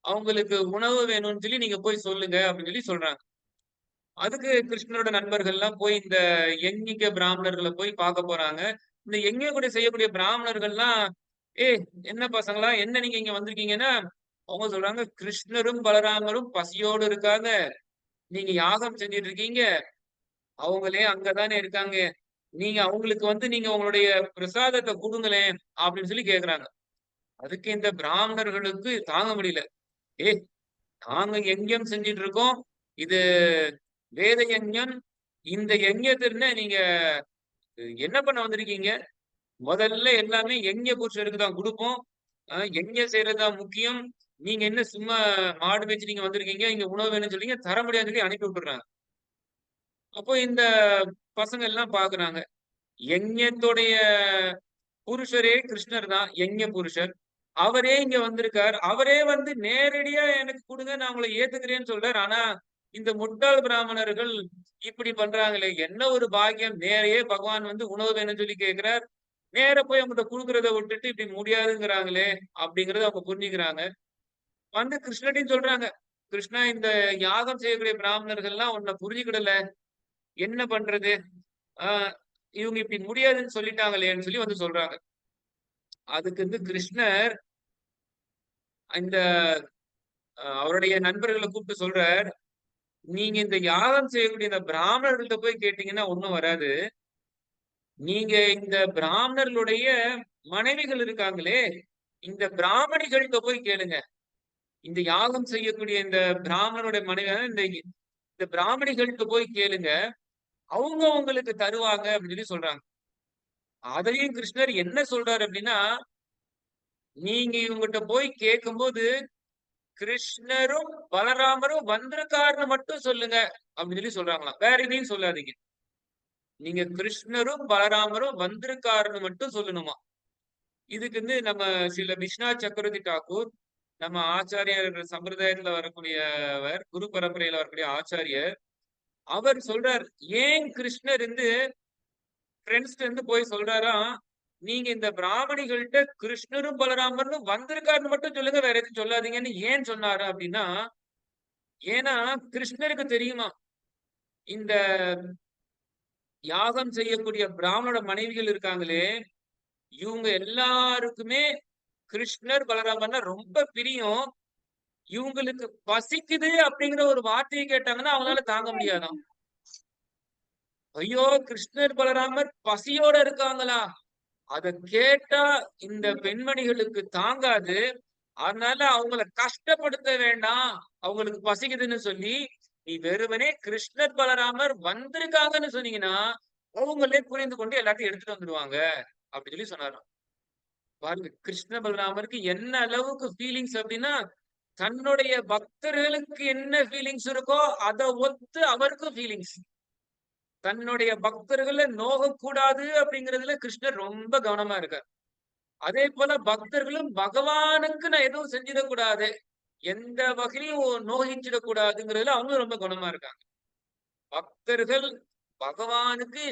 அவங்களுக்கு உணவு வேணும்னு சொல்லி நீங்க போய் சொல்லுங்க அப்படின்னு சொல்லி சொல்றாங்க. அதுக்கு கிருஷ்ணரோட நண்பர்கள் எல்லாம் போய் இந்த யஞ்ஞிக பிராமணர்களை போய் பார்க்க போறாங்க. இந்த யஞ்ஞ கூட செய்யக்கூடிய பிராமணர்கள்லாம், என்ன பசங்களா, என்ன நீங்க இங்க வந்திருக்கீங்கன்னா, அவங்க சொல்றாங்க, கிருஷ்ணரும் பலராமரும் பசியோடு இருக்காங்க, நீங்க யாகம் செஞ்சிட்டு இருக்கீங்க, அவங்களே அங்கதானே இருக்காங்க, நீங்க அவங்களுக்கு நீங்க உங்களுடைய பிரசாதத்தை கொடுங்களேன் அப்படின்னு சொல்லி கேக்குறாங்க. அதுக்கு இந்த பிராமணர்களுக்கு தாங்க முடியல. நாங்க யஜ்ஞம் செஞ்சிட்டு இருக்கோம், இது வேத யஜ்ஞம், இந்த யஜ்ஞத்துல நீங்க என்ன பண்ண வந்திருக்கீங்க? முதல்ல எல்லாமே யஜ்ஞ புருஷருக்கு தான் கொடுப்போம், யஜ்ஞம் செய்யறதுதான் முக்கியம், நீங்க என்ன சும்மா மாடு மேய்ச்சி நீங்க வந்திருக்கீங்க, இங்க உணவு வேணும்னு சொல்லிங்க, தர முடியாதுன்னு சொல்லி அனுப்பி விட்டுறாங்க. அப்போ இந்த பசங்க எல்லாம் பாக்குறாங்க, யஜ்ஞத்துடைய புருஷரே கிருஷ்ணர் தான், யஜ்ஞ புருஷர், அவரே இங்க வந்திருக்கார், அவரே நேரடியா எனக்கு கொடுங்க, நான் உங்களை ஏத்துக்கிறேன்னு சொல்றாரு. ஆனா இந்த முட்டாள் பிராமணர்கள் இப்படி பண்றாங்களே, என்ன ஒரு பாக்கியம், நேரையே பகவான் உணவு வேணும்னு சொல்லி கேட்கிறார், நேர போய் அவங்ககிட்ட கொடுக்கறத விட்டுட்டு இப்படி முடியாதுங்கிறாங்களே அப்படிங்கறத அவங்க புரிஞ்சுக்கிறாங்க. கிருஷ்ணர்ட்டையும் சொல்றாங்க, கிருஷ்ணா, இந்த யாகம் செய்யக்கூடிய பிராமணர்கள்லாம் உன்னை புரிஞ்சுக்கிடல, என்ன பண்றது, இவங்க இப்படி முடியாதுன்னு சொல்லிட்டாங்களேன்னு சொல்லி சொல்றாங்க. அதுக்கு கிருஷ்ணர் இந்த அவருடைய நண்பர்களை கூப்பிட்டு சொல்றார், நீங்க இந்த யாகம் செய்யக்கூடிய இந்த பிராமணர்கள்ட்ட போய் கேட்டீங்கன்னா ஒண்ணும் வராது, நீங்க இந்த பிராமணர்களுடைய மனைவிகள் இருக்காங்களே, இந்த பிராமணிகள்கிட்ட போய் கேளுங்க. இந்த யாகம் செய்யக்கூடிய இந்த பிராமணனுடைய மனைவி, இந்த இந்த பிராமணிகள்கிட்ட போய் கேளுங்க, அவங்க உங்களுக்கு தருவாங்க அப்படின்னு சொல்லி சொல்றாங்க. அதையும் கிருஷ்ணர் என்ன சொல்றாரு அப்படின்னா, நீங்க இவங்ககிட்ட போய் கேட்கும்போது கிருஷ்ணரும் பலராமரும் வந்திருக்காருன்னு மட்டும் சொல்லுங்க அப்படின்னு சொல்லி சொல்றாங்களாம். வேற எதையும் சொல்லாதீங்க. நீங்க கிருஷ்ணரும் பலராமரும் வந்திருக்காருன்னு மட்டும் சொல்லணுமா. இதுக்கு வந்து நம்ம சில விஸ்வநாத் சக்கரவர்த்தி தாக்கூர், நம்ம ஆச்சாரியர் சம்பிரதாயத்துல வரக்கூடியவர், குரு பரம்பரையில வரக்கூடிய ஆச்சாரியர், அவர் சொல்றார், ஏன் கிருஷ்ணர் வந்து ஃப்ரெண்ட்ஸ்ல இருந்து போய் சொல்றாராம், நீங்க இந்த பிராமணிகள்கிட்ட கிருஷ்ணரும் பலராமரும் வந்திருக்காருன்னு மட்டும் சொல்லுங்க, வேற எதுவும் சொல்லாதீங்கன்னு ஏன் சொன்னாரு அப்படின்னா, ஏன்னா கிருஷ்ணருக்கு தெரியுமா இந்த யாகம் செய்யக்கூடிய பிராமணோட மனைவிகள் இருக்காங்களே, இவங்க எல்லாருக்குமே கிருஷ்ணர் பலராமர்னா ரொம்ப பிரியம். இவங்களுக்கு பசிக்குது அப்படிங்கிற ஒரு வார்த்தையை கேட்டாங்கன்னா அவங்களால தாங்க முடியாதாம். ஐயோ, கிருஷ்ணர் பலராமர் பசியோட இருக்காங்களா, அத கேட்டா இந்த பெண்மணிகளுக்கு தாங்காது. அதனால அவங்கள கஷ்டப்படுத்த வேண்டாம், அவங்களுக்கு பசிக்குதுன்னு சொல்லி நீ வெறுமனே கிருஷ்ணர் பலராமர் வந்திருக்காங்கன்னு சொன்னீங்கன்னா அவங்களே புரிந்து கொண்டு எல்லாத்தையும் எடுத்துட்டு வந்துடுவாங்க அப்படின்னு சொல்லி சொன்னாராம். பாருங்க, கிருஷ்ண பலராமருக்கு என்ன அளவுக்கு ஃபீலிங்ஸ் அப்படின்னா, தன்னுடைய பக்தர்களுக்கு என்ன ஃபீலிங்ஸ் இருக்கோ அதை ஒத்து அவருக்கும் ஃபீலிங்ஸ். தன்னுடைய பக்தர்களை நோகக்கூடாது அப்படிங்கிறதுல கிருஷ்ணர் ரொம்ப கவனமா இருக்கார். அதே போல பக்தர்களும் பகவானுக்கு நான் எதுவும் செஞ்சிடக்கூடாது, எந்த வகையிலும் நோகிச்சிடக்கூடாதுங்கிறதுல அவங்களும் ரொம்ப கவனமா இருக்காங்க. பக்தர்கள் பகவானுக்கு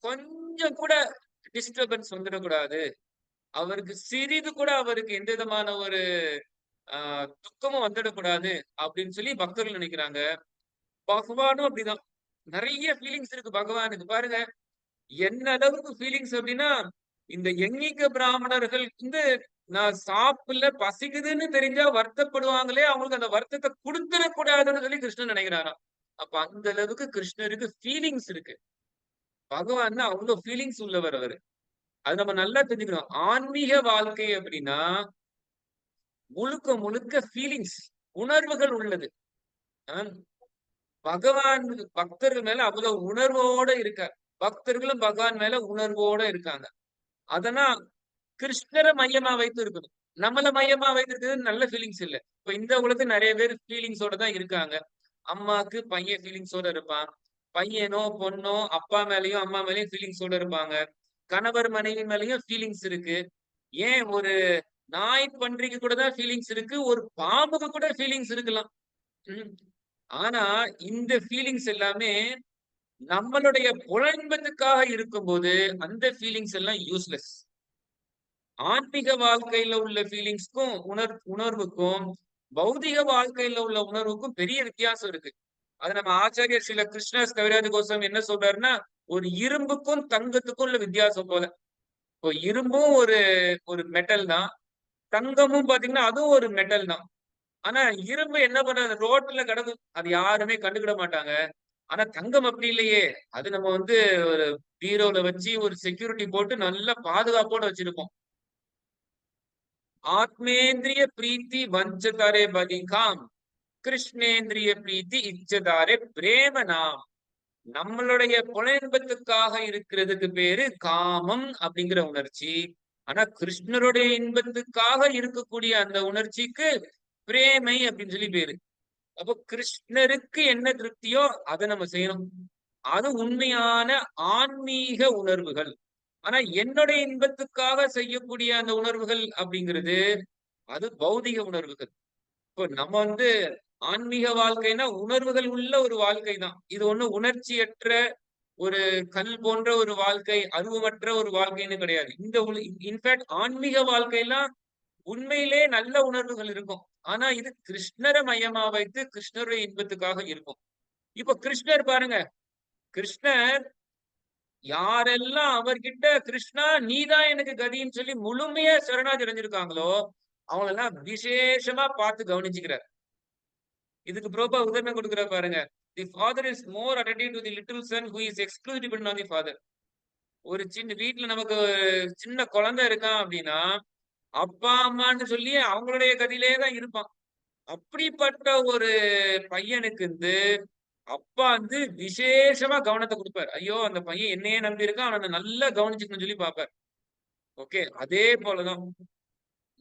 கொஞ்சம் கூட டிஸ்டர்பன்ஸ் வந்துடக்கூடாது, அவருக்கு சிறிது கூட அவருக்கு எந்த விதமான ஒரு துக்கமும் வந்துடக்கூடாது அப்படின்னு சொல்லி பக்தர்கள் நினைக்கிறாங்க. பகவானும் அப்படிதான். நிறைய ஃபீலிங்ஸ் இருக்கு பகவானுக்கு. பாருங்க என்ன அளவுக்கு ஃபீலிங்ஸ் அப்படின்னா, இந்த எண்ணிக்க பிராமணர்கள் வந்து நான் சாப்பிடல பசிக்குதுன்னு தெரிஞ்சா வருத்தப்படுவாங்களே, அவங்களுக்கு அந்த வருத்தத்தை கொடுத்துடக்கூடாதுன்னு சொல்லி கிருஷ்ணன் நினைக்கிறாராம். அப்ப அந்த அளவுக்கு கிருஷ்ணருக்கு ஃபீலிங்ஸ் இருக்கு. பகவான் அவ்வளவு ஃபீலிங்ஸ் உள்ளவர் அவரு. அது நம்ம நல்லா தெரிஞ்சுக்கணும். ஆன்மீக வாழ்க்கை அப்படின்னா முழுக்க முழுக்க ஃபீலிங்ஸ், உணர்வுகள் உள்ளது. பகவான் பக்தர்கள் மேல அவ்வளவு உணர்வோட இருக்கார். பக்தர்களும் பகவான் மேல உணர்வோட இருக்காங்க. அதனால் கிருஷ்ணரை மையமா வைத்து இருக்கணும். நம்மள மையமா வைத்திருக்கிறது நல்ல ஃபீலிங்ஸ் இல்ல. இப்ப இந்த உலகத்துல நிறைய பேர் ஃபீலிங்ஸோட தான் இருக்காங்க. அம்மாக்கு பையன் ஃபீலிங்ஸோட இருப்பான், பையனோ பொண்ணோ அப்பா மேலயும் அம்மா மேலயும் ஃபீலிங்ஸோட இருப்பாங்க, கணவர் மனைவி மேலயும் ஃபீலிங்ஸ் இருக்கு. ஏன் ஒரு நாய் பன்றிக்கு கூட தான் ஃபீலிங்ஸ் இருக்கு, ஒரு பாம்புக்கு கூட ஃபீலிங்ஸ் இருக்கலாம். ஆனா இந்த ஃபீலிங்ஸ் எல்லாமே நம்மளுடைய புலன்பத்துக்காக இருக்கும்போது அந்த ஃபீலிங்ஸ் எல்லாம் யூஸ்லெஸ். ஆன்மீக வாழ்க்கையில உள்ள ஃபீலிங்ஸ்க்கும் உணர்வுக்கும் பௌதிக வாழ்க்கையில உள்ள உணர்வுக்கும் பெரிய வித்தியாசம் இருக்கு. அது நம்ம ஆச்சாரியர் ஸ்ரீல கிருஷ்ணாஸ் கவிராஜ கோஸ்வாமி என்ன சொல்றாருன்னா, ஒரு இரும்புக்கும் தங்கத்துக்கும் உள்ள வித்தியாசம் போல. இப்போ இரும்பும் ஒரு மெட்டல் தான், தங்கமும் பாத்தீங்கன்னா அதுவும் ஒரு மெட்டல் தான். ஆனா இரும்பு என்ன பண்றது, ரோட்ல கிடக்கும், அது யாருமே கண்டுக்கிட மாட்டாங்க. ஆனா தங்கம் அப்படி இல்லையே, அது நம்ம வந்து ஒரு பீரோல வச்சு ஒரு செக்யூரிட்டி போட்டு நல்ல பாதுகாப்போட வச்சிருப்போம். ஆத்மேந்திரிய பிரீத்தி வஞ்சதாரே பதிகாம், கிருஷ்ணேந்திரிய பிரீத்தி இச்சதாரே பிரேமனாம். நம்மளுடைய புலன்பத்துக்காக இருக்கிறதுக்கு பேரு காமம் அப்படிங்கிற உணர்ச்சி. ஆனா கிருஷ்ணருடைய இன்பத்துக்காக இருக்கக்கூடிய அந்த உணர்ச்சிக்கு பிரேமை அப்படின்னு சொல்லி பேரு. அப்போ கிருஷ்ணருக்கு என்ன திருப்தியோ அதை நம்ம செய்யணும். அது உண்மையான ஆன்மீக உணர்வுகள். ஆனா என்னுடைய இன்பத்துக்காக செய்யக்கூடிய அந்த உணர்வுகள் அப்படிங்கிறது அது பௌதிக உணர்வுகள். இப்போ நம்ம வந்து ஆன்மீக வாழ்க்கைனா உணர்வுகள் உள்ள ஒரு வாழ்க்கை தான். இது ஒண்ணு உணர்ச்சியற்ற ஒரு கல் போன்ற ஒரு வாழ்க்கை, அருவமற்ற ஒரு வாழ்க்கைன்னு கிடையாது. இன்ஃபேக்ட் ஆன்மீக வாழ்க்கையெல்லாம் உண்மையிலே நல்ல உணர்வுகள் இருக்கும். ஆனா இது கிருஷ்ணரை மையமா வைத்து கிருஷ்ணருடைய இன்பத்துக்காக இருக்கும். இப்ப கிருஷ்ணர் பாருங்க, கிருஷ்ணர் யாரெல்லாம் அவர்கிட்ட கிருஷ்ணா நீதான் எனக்கு கதின்னு சொல்லி முழுமையா சரணாகதி அடைஞ்சிருக்காங்களோ அவங்களெல்லாம் விசேஷமா பார்த்து கவனிச்சுக்கிறார். இதுக்கு ப்ரோபா உதாரணம் கொடுக்குற பாருங்க. தி father is more attentive to the little Sun who is exclusive dependent on the father. ஒரு சின்ன வீட்டுல நமக்கு சின்ன குழந்தை இருக்கான் அப்படின்னா அப்பா அம்மான்னு சொல்லி அவங்களுடைய கதியிலே தான் இருப்பான். அப்படிப்பட்ட ஒரு பையனுக்கு வந்து அப்பா வந்து விசேஷமா கவனத்தை கொடுப்பார். ஐயோ அந்த பையன் என்னையே நம்பி இருக்கான், அவனை நல்லா கவனிச்சுக்கணும்னு சொல்லி பார்ப்பார். ஓகே, அதே போலதான்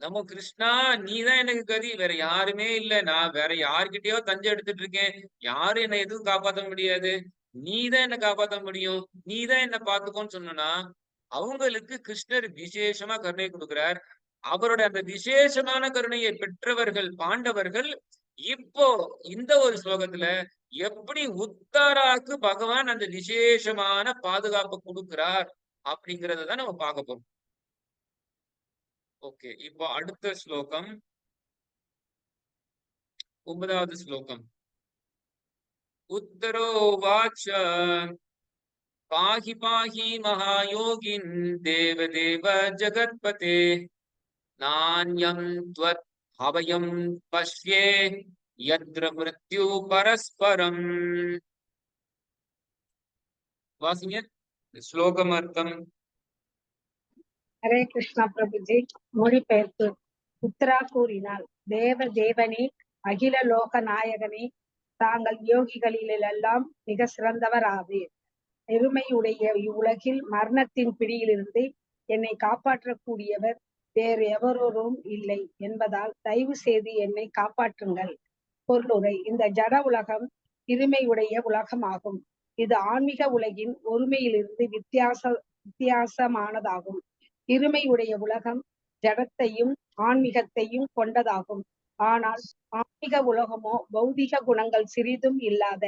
நம்ம கிருஷ்ணா, நீதான் எனக்கு கதி, வேற யாருமே இல்ல, நான் வேற யாருக்கிட்டயோ தஞ்சம் எடுத்துட்டு இருக்கேன், யாரும் என்னை எதுவும் காப்பாத்த முடியாது, நீதான் என்ன காப்பாத்த முடியும், நீதான் என்ன பாத்துக்கோன்னு சொன்னா அவங்களுக்கு கிருஷ்ணர் விசேஷமா கருணை கொடுக்கிறார். அவருடைய அந்த விசேஷமான கருணையை பெற்றவர்கள் பாண்டவர்கள் இப்போ இந்த ஒரு ஸ்லோகத்துல எப்படி உத்தராக்கு பகவான் அந்த விசேஷமான பாதுகாப்பு கொடுக்கிறார் அப்படிங்கறத தான் நம்ம பார்க்க போறோம். ஓகே, இப்போ அடுத்த ஸ்லோகம் 9வது ஸ்லோகம். உத்தரோ வாச்ச பாஹி பாஹி மகாயோகின் தேவதேவ ஜகத்பதே நான்யம் த்வத் அபயம் பஷ்யே யத்ர மிருத்யு பரஸ்பரம். வாசிங்க ஸ்லோகம் அர்த்தம். ஹரே கிருஷ்ணா பிரபுஜி. மொழிபெயர்ப்பு. உத்தரா கூறினாள், தேவ தேவனே, அகில லோக நாயகனே, தாங்கள் யோகிகளிலெல்லாம் மிக சிறந்தவர் ஆவீர். எருமையுடைய இவ்வுலகில் மரணத்தின் பிடியிலிருந்து என்னை காப்பாற்றக்கூடியவர் வேறு எவரோரும் இல்லை என்பதால் தயவு செய்து என்னை காப்பாற்றுங்கள். பொருளுரை. இந்த ஜட உலகம் இருமையுடைய உலகமாகும். இது ஆன்மீக உலகின் ஒருமையிலிருந்து வித்தியாசமானதாகும். இருமையுடைய உலகம் ஜடத்தையும் ஆன்மீகத்தையும் கொண்டதாகும். ஆனால் ஆன்மீக உலகமோ பௌதிக குணங்கள் சிறிதும் இல்லாத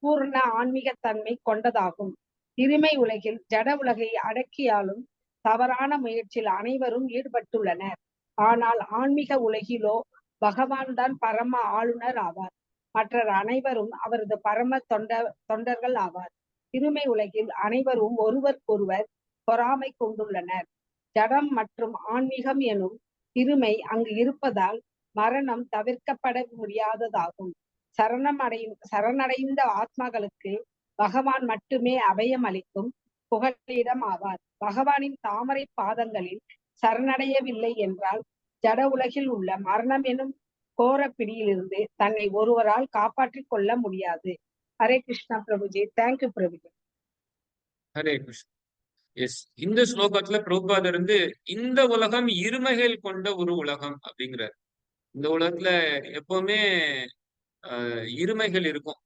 பூர்ண ஆன்மீகத்தன்மை கொண்டதாகும். இருமை உலகில் ஜட உலகை அடக்கியாலும் தவறான முயற்சியில் அனைவரும் ஈடுபட்டுள்ளனர். ஆனால் ஆன்மீக உலகிலோ பகவான் தான் பரம ஆளுநர் ஆவார். மற்ற அனைவரும் அவரது பரம தொண்டர்கள் ஆவார். இருமை உலகில் அனைவரும் ஒருவருக்கொருவர் பொறாமை கொண்டுள்ளனர். ஜடம் மற்றும் ஆன்மீகம் எனும் இருமை அங்கு இருப்பதால் மரணம் தவிர்க்கப்பட முடியாததாகும். சரணடைந்த ஆத்மாக்களுக்கு பகவான் மட்டுமே அபயம் அளிக்கும் புகலிடம் ஆவார். பகவானின் தாமரை பாதங்களில் சரணடையவில்லை என்றால் ஜட உலகில் உள்ள மரணம் எனும் கோர பிடியிலிருந்து தன்னை ஒருவரால் காப்பாற்றிக் கொள்ள முடியாது. ஹரே கிருஷ்ணா பிரபுஜி. தேங்க்யூ பிரபுஜி. ஹரே கிருஷ்ணா. எஸ், இந்த ஸ்லோகத்துல பிரபுபாதர் இருந்து இந்த உலகம் இருமைகள் கொண்ட ஒரு உலகம் அப்படிங்கிறார். இந்த உலகத்துல எப்பவுமே இருமைகள் இருக்கும்.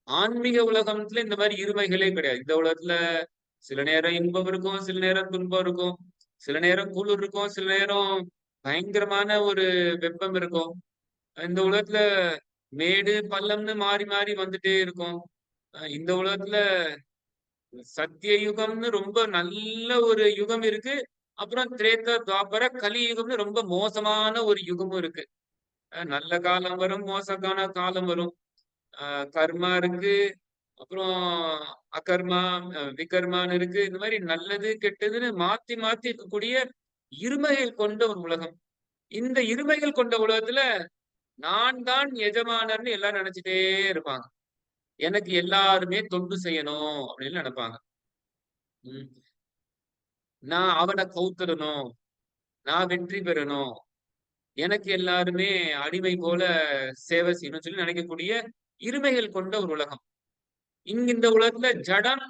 ஆன்மீக உலகத்துல இந்த மாதிரி இருமைகளே கிடையாது. இந்த உலகத்துல சில நேரம் இன்பம் இருக்கும், சில நேரம் துன்பம் இருக்கும், சில நேரம் குளிர் இருக்கும், சில நேரம் பயங்கரமான ஒரு வெப்பம் இருக்கும். இந்த உலகத்துல மேடு பள்ளம்னு மாறி மாறி வந்துட்டே இருக்கும். இந்த உலகத்துல சத்திய யுகம்னு ரொம்ப நல்ல ஒரு யுகம் இருக்கு, அப்புறம் திரேதா துவாபர கலி யுகம்னு ரொம்ப மோசமான ஒரு யுகமும் இருக்கு. நல்ல காலம் வரும், மோசமான காலம் வரும். கர்மா இருக்கு, அப்புறம் அகர்மா விகர்மான்னு இருக்கு. இந்த மாதிரி நல்லது கெட்டதுன்னு மாத்தி மாத்தி இருக்கக்கூடிய இருமைகள் கொண்ட ஒரு உலகம். இந்த இருமைகள் கொண்ட உலகத்துல நான் தான் எஜமானர்னு எல்லாரும் நினைச்சிட்டே இருப்பாங்க. எனக்கு எல்லாருமே தொண்டு செய்யணும் அப்படின்னு நினைப்பாங்க. நான் அவனை கவுத்துடணும், நான் வெற்றி பெறணும், எனக்கு எல்லாருமே அடிமை போல சேவை செய்யணும்னு சொல்லி நினைக்கக்கூடிய இருமைகள் கொண்ட ஒரு உலகம். இந்த உலகத்துல ஜடம்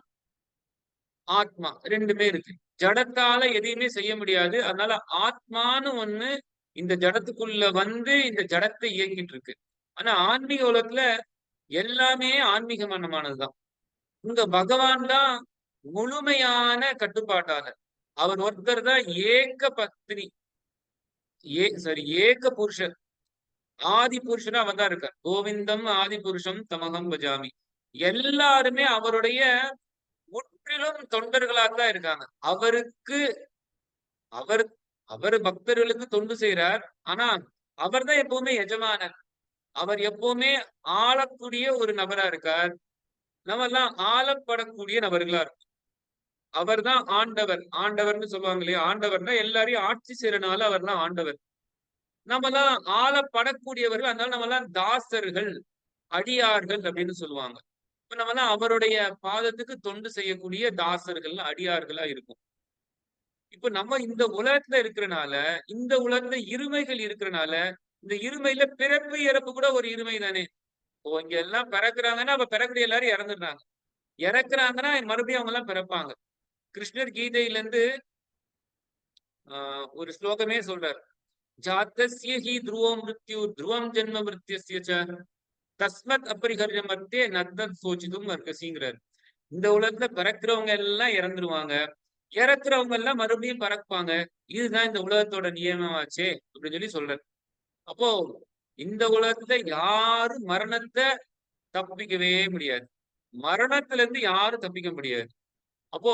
ஆத்மா ரெண்டுமே இருக்கு. ஜடத்தால எதையுமே செய்ய முடியாது. அதனால ஆத்மான்னு ஒண்ணு இந்த ஜடத்துக்குள்ள வந்து இந்த ஜடத்தை இயக்கிட்டு இருக்கு. ஆனா ஆன்மீக உலகத்துல எல்லாமே ஆன்மீகமானதுதான். இங்க பகவான் தான் முழுமையான கட்டுப்பாட்டாளர். அவர் ஒருத்தர் தான் ஏக பத்னி, ஏக புருஷர், ஆதி புருஷனா அவன் தான் இருக்கார். கோவிந்தம் ஆதி புருஷம் தமகம் பஜாமி. எல்லாருமே அவருடைய முற்றிலும் தொண்டர்களாக இருக்காங்க. அவர் பக்தர்களுக்கு தொண்டு செய்யறார். ஆனா அவர் தான் எப்பவுமே எஜமானர். அவர் எப்பவுமே ஆளக்கூடிய ஒரு நபரா இருக்கார். நம்ம எல்லாம் ஆளப்படக்கூடிய நபர்களா இருக்கும். அவர் தான் ஆண்டவர். ஆண்டவர்னு சொல்லுவாங்க இல்லையா? ஆண்டவர்னா எல்லாரையும் ஆட்சி செய்யறனால அவர் தான் ஆண்டவர். நம்ம எல்லாம் ஆளப்படக்கூடியவர்கள். அதனால நம்ம எல்லாம் தாசர்கள், அடியார்கள் அப்படின்னு சொல்லுவாங்க. இப்ப நம்ம எல்லாம் அவருடைய பாதத்துக்கு தொண்டு செய்யக்கூடிய தாசர்கள், அடியார்களா இருக்கும். இப்ப நம்ம இந்த உலகத்துல இருக்கிறனால, இந்த உலகத்துல இருமைகள் இருக்கிறனால, இந்த இருமையில பிறப்பு இறப்பு கூட ஒரு இருமை தானே. இங்க எல்லாம் பிறக்குறாங்கன்னா அப்ப பிறக்கூடிய எல்லாரும் இறந்துடுறாங்க. இறக்குறாங்கன்னா மறுபடியும் அவங்க எல்லாம் பிறப்பாங்க. கிருஷ்ணர் கீதையில இருந்து ஒரு ஸ்லோகமே சொல்றார். ஜாத்தஸ்ய ஹி துருவம் மிருத்யு துருவம் ஜென்ம மிருத்யஸ்ய ச தஸ்மத் அபரிஹர்யமர்த்தே நத்தத் சோசிதும் அர்க்கசிங்கிறார். இந்த உலகத்துல பிறக்கிறவங்க எல்லாம் இறந்துருவாங்க, இறக்குறவங்க எல்லாம் மறுபடியும் பறப்பாங்க. இதுதான் இந்த உலகத்தோட நியமமாச்சே அப்படின்னு சொல்லி சொல்றாரு. அப்போ இந்த உலகத்துல யாரும் மரணத்தை தப்பிக்கவே முடியாது. மரணத்துல இருந்து யாரும் தப்பிக்க முடியாது. அப்போ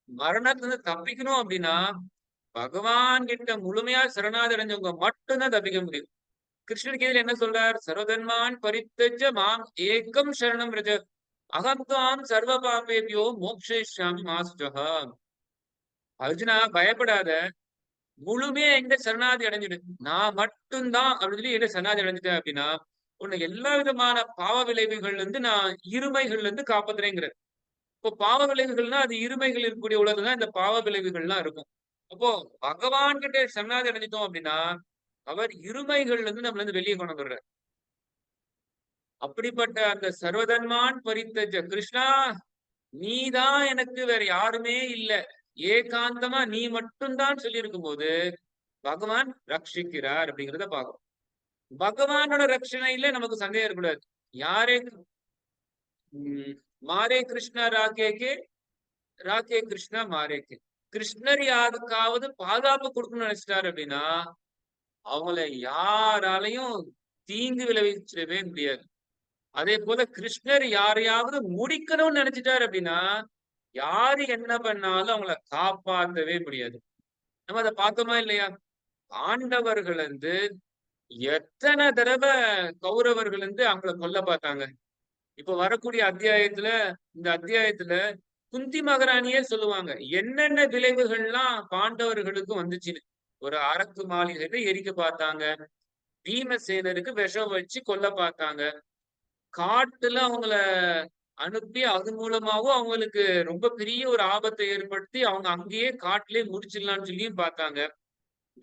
மரணத்துல இருந்து தப்பிக்கணும் அப்படின்னா பகவான் கிட்ட முழுமையா சரணாதி அடைஞ்சவங்க மட்டும்தான் தப்பிக்க முடியும். கிருஷ்ணர் கீதையில என்ன சொல்றார்? சர்வதன்மான் பரித்தஜ மாம் ஏகம் சரணம் ரஜ அகம்தாம் சர்வ பாபேபியோ மோக்ஷயிஷ்யாமி மா சுஜஹா. அர்ஜுனா பயப்படாத, முழுமையா எங்க சரணாதி அடைஞ்சிடு, நான் மட்டும்தான் அப்படின்னு சொல்லி என்ன சரணாதி அடைஞ்சிட்டேன் அப்படின்னா உன்னை எல்லா விதமான பாவ விளைவுகள்ல இருந்து நான் இருமைகள்ல இருந்து காப்பாத்துறேங்கிற. இப்போ பாவ விளைவுகள்னா அது இருமைகள் இருக்கக்கூடிய உலகம்தான் இந்த பாவ விளைவுகள்லாம் இருக்கும். அப்போ பகவான் கிட்ட சரணாதி அடைஞ்சிட்டோம் அப்படின்னா அவர் இருமைகள்ல இருந்து நம்மள இருந்து வெளியே கொண்டு வந்துடுறார். அப்படிப்பட்ட அந்த சர்வதன்மான் பரித்தஜ கிருஷ்ணா, நீதான் எனக்கு வேற யாருமே இல்ல, ஏகாந்தமா நீ மட்டும்தான் சொல்லி இருக்கும் போது பகவான் ரட்சிக்கிறார் அப்படிங்கிறத பார்க்கணும். பகவானோட ரட்சணையில நமக்கு சந்தேகம் இருக்கக்கூடாது. யாரே மாரே கிருஷ்ணா ராகேகே ராகே கிருஷ்ணா மாரேகே. கிருஷ்ணர் யாருக்காவது பாதுகாப்பு கொடுக்கணும்னு நினைச்சிட்டாரு அப்படின்னா அவங்கள யாராலையும் தீங்கு விளைவிச்சிடவே முடியாது. அதே போல கிருஷ்ணர் யாரையாவது முடிக்கணும்னு நினைச்சிட்டாரு அப்படின்னா யாரு என்ன பண்ணாலும் அவங்கள காப்பாற்றவே முடியாது. நம்ம அதை பார்த்தோமா இல்லையா? பாண்டவர்கள் வந்து எத்தனை தடவை கௌரவர்கள் வந்து அவங்கள கொல்ல பார்த்தாங்க. இப்ப வரக்கூடிய அத்தியாயத்துல இந்த அத்தியாயத்துல குந்தி மகாராணியே சொல்லுவாங்க என்னென்ன விளைவுகள்லாம் பாண்டவர்களுக்கு வந்துச்சுன்னு. ஒரு அரக்கு மாளிகையை எரிக்க பார்த்தாங்க, பீமசேனருக்கு விஷம் வச்சு கொல்ல பார்த்தாங்க, காட்டுல அவங்கள அனுப்பி அது மூலமாவும் அவங்களுக்கு ரொம்ப பெரிய ஒரு ஆபத்தை ஏற்படுத்தி அவங்க அங்கேயே காட்டிலே முடிச்சிடலாம்னு சொல்லியும் பார்த்தாங்க.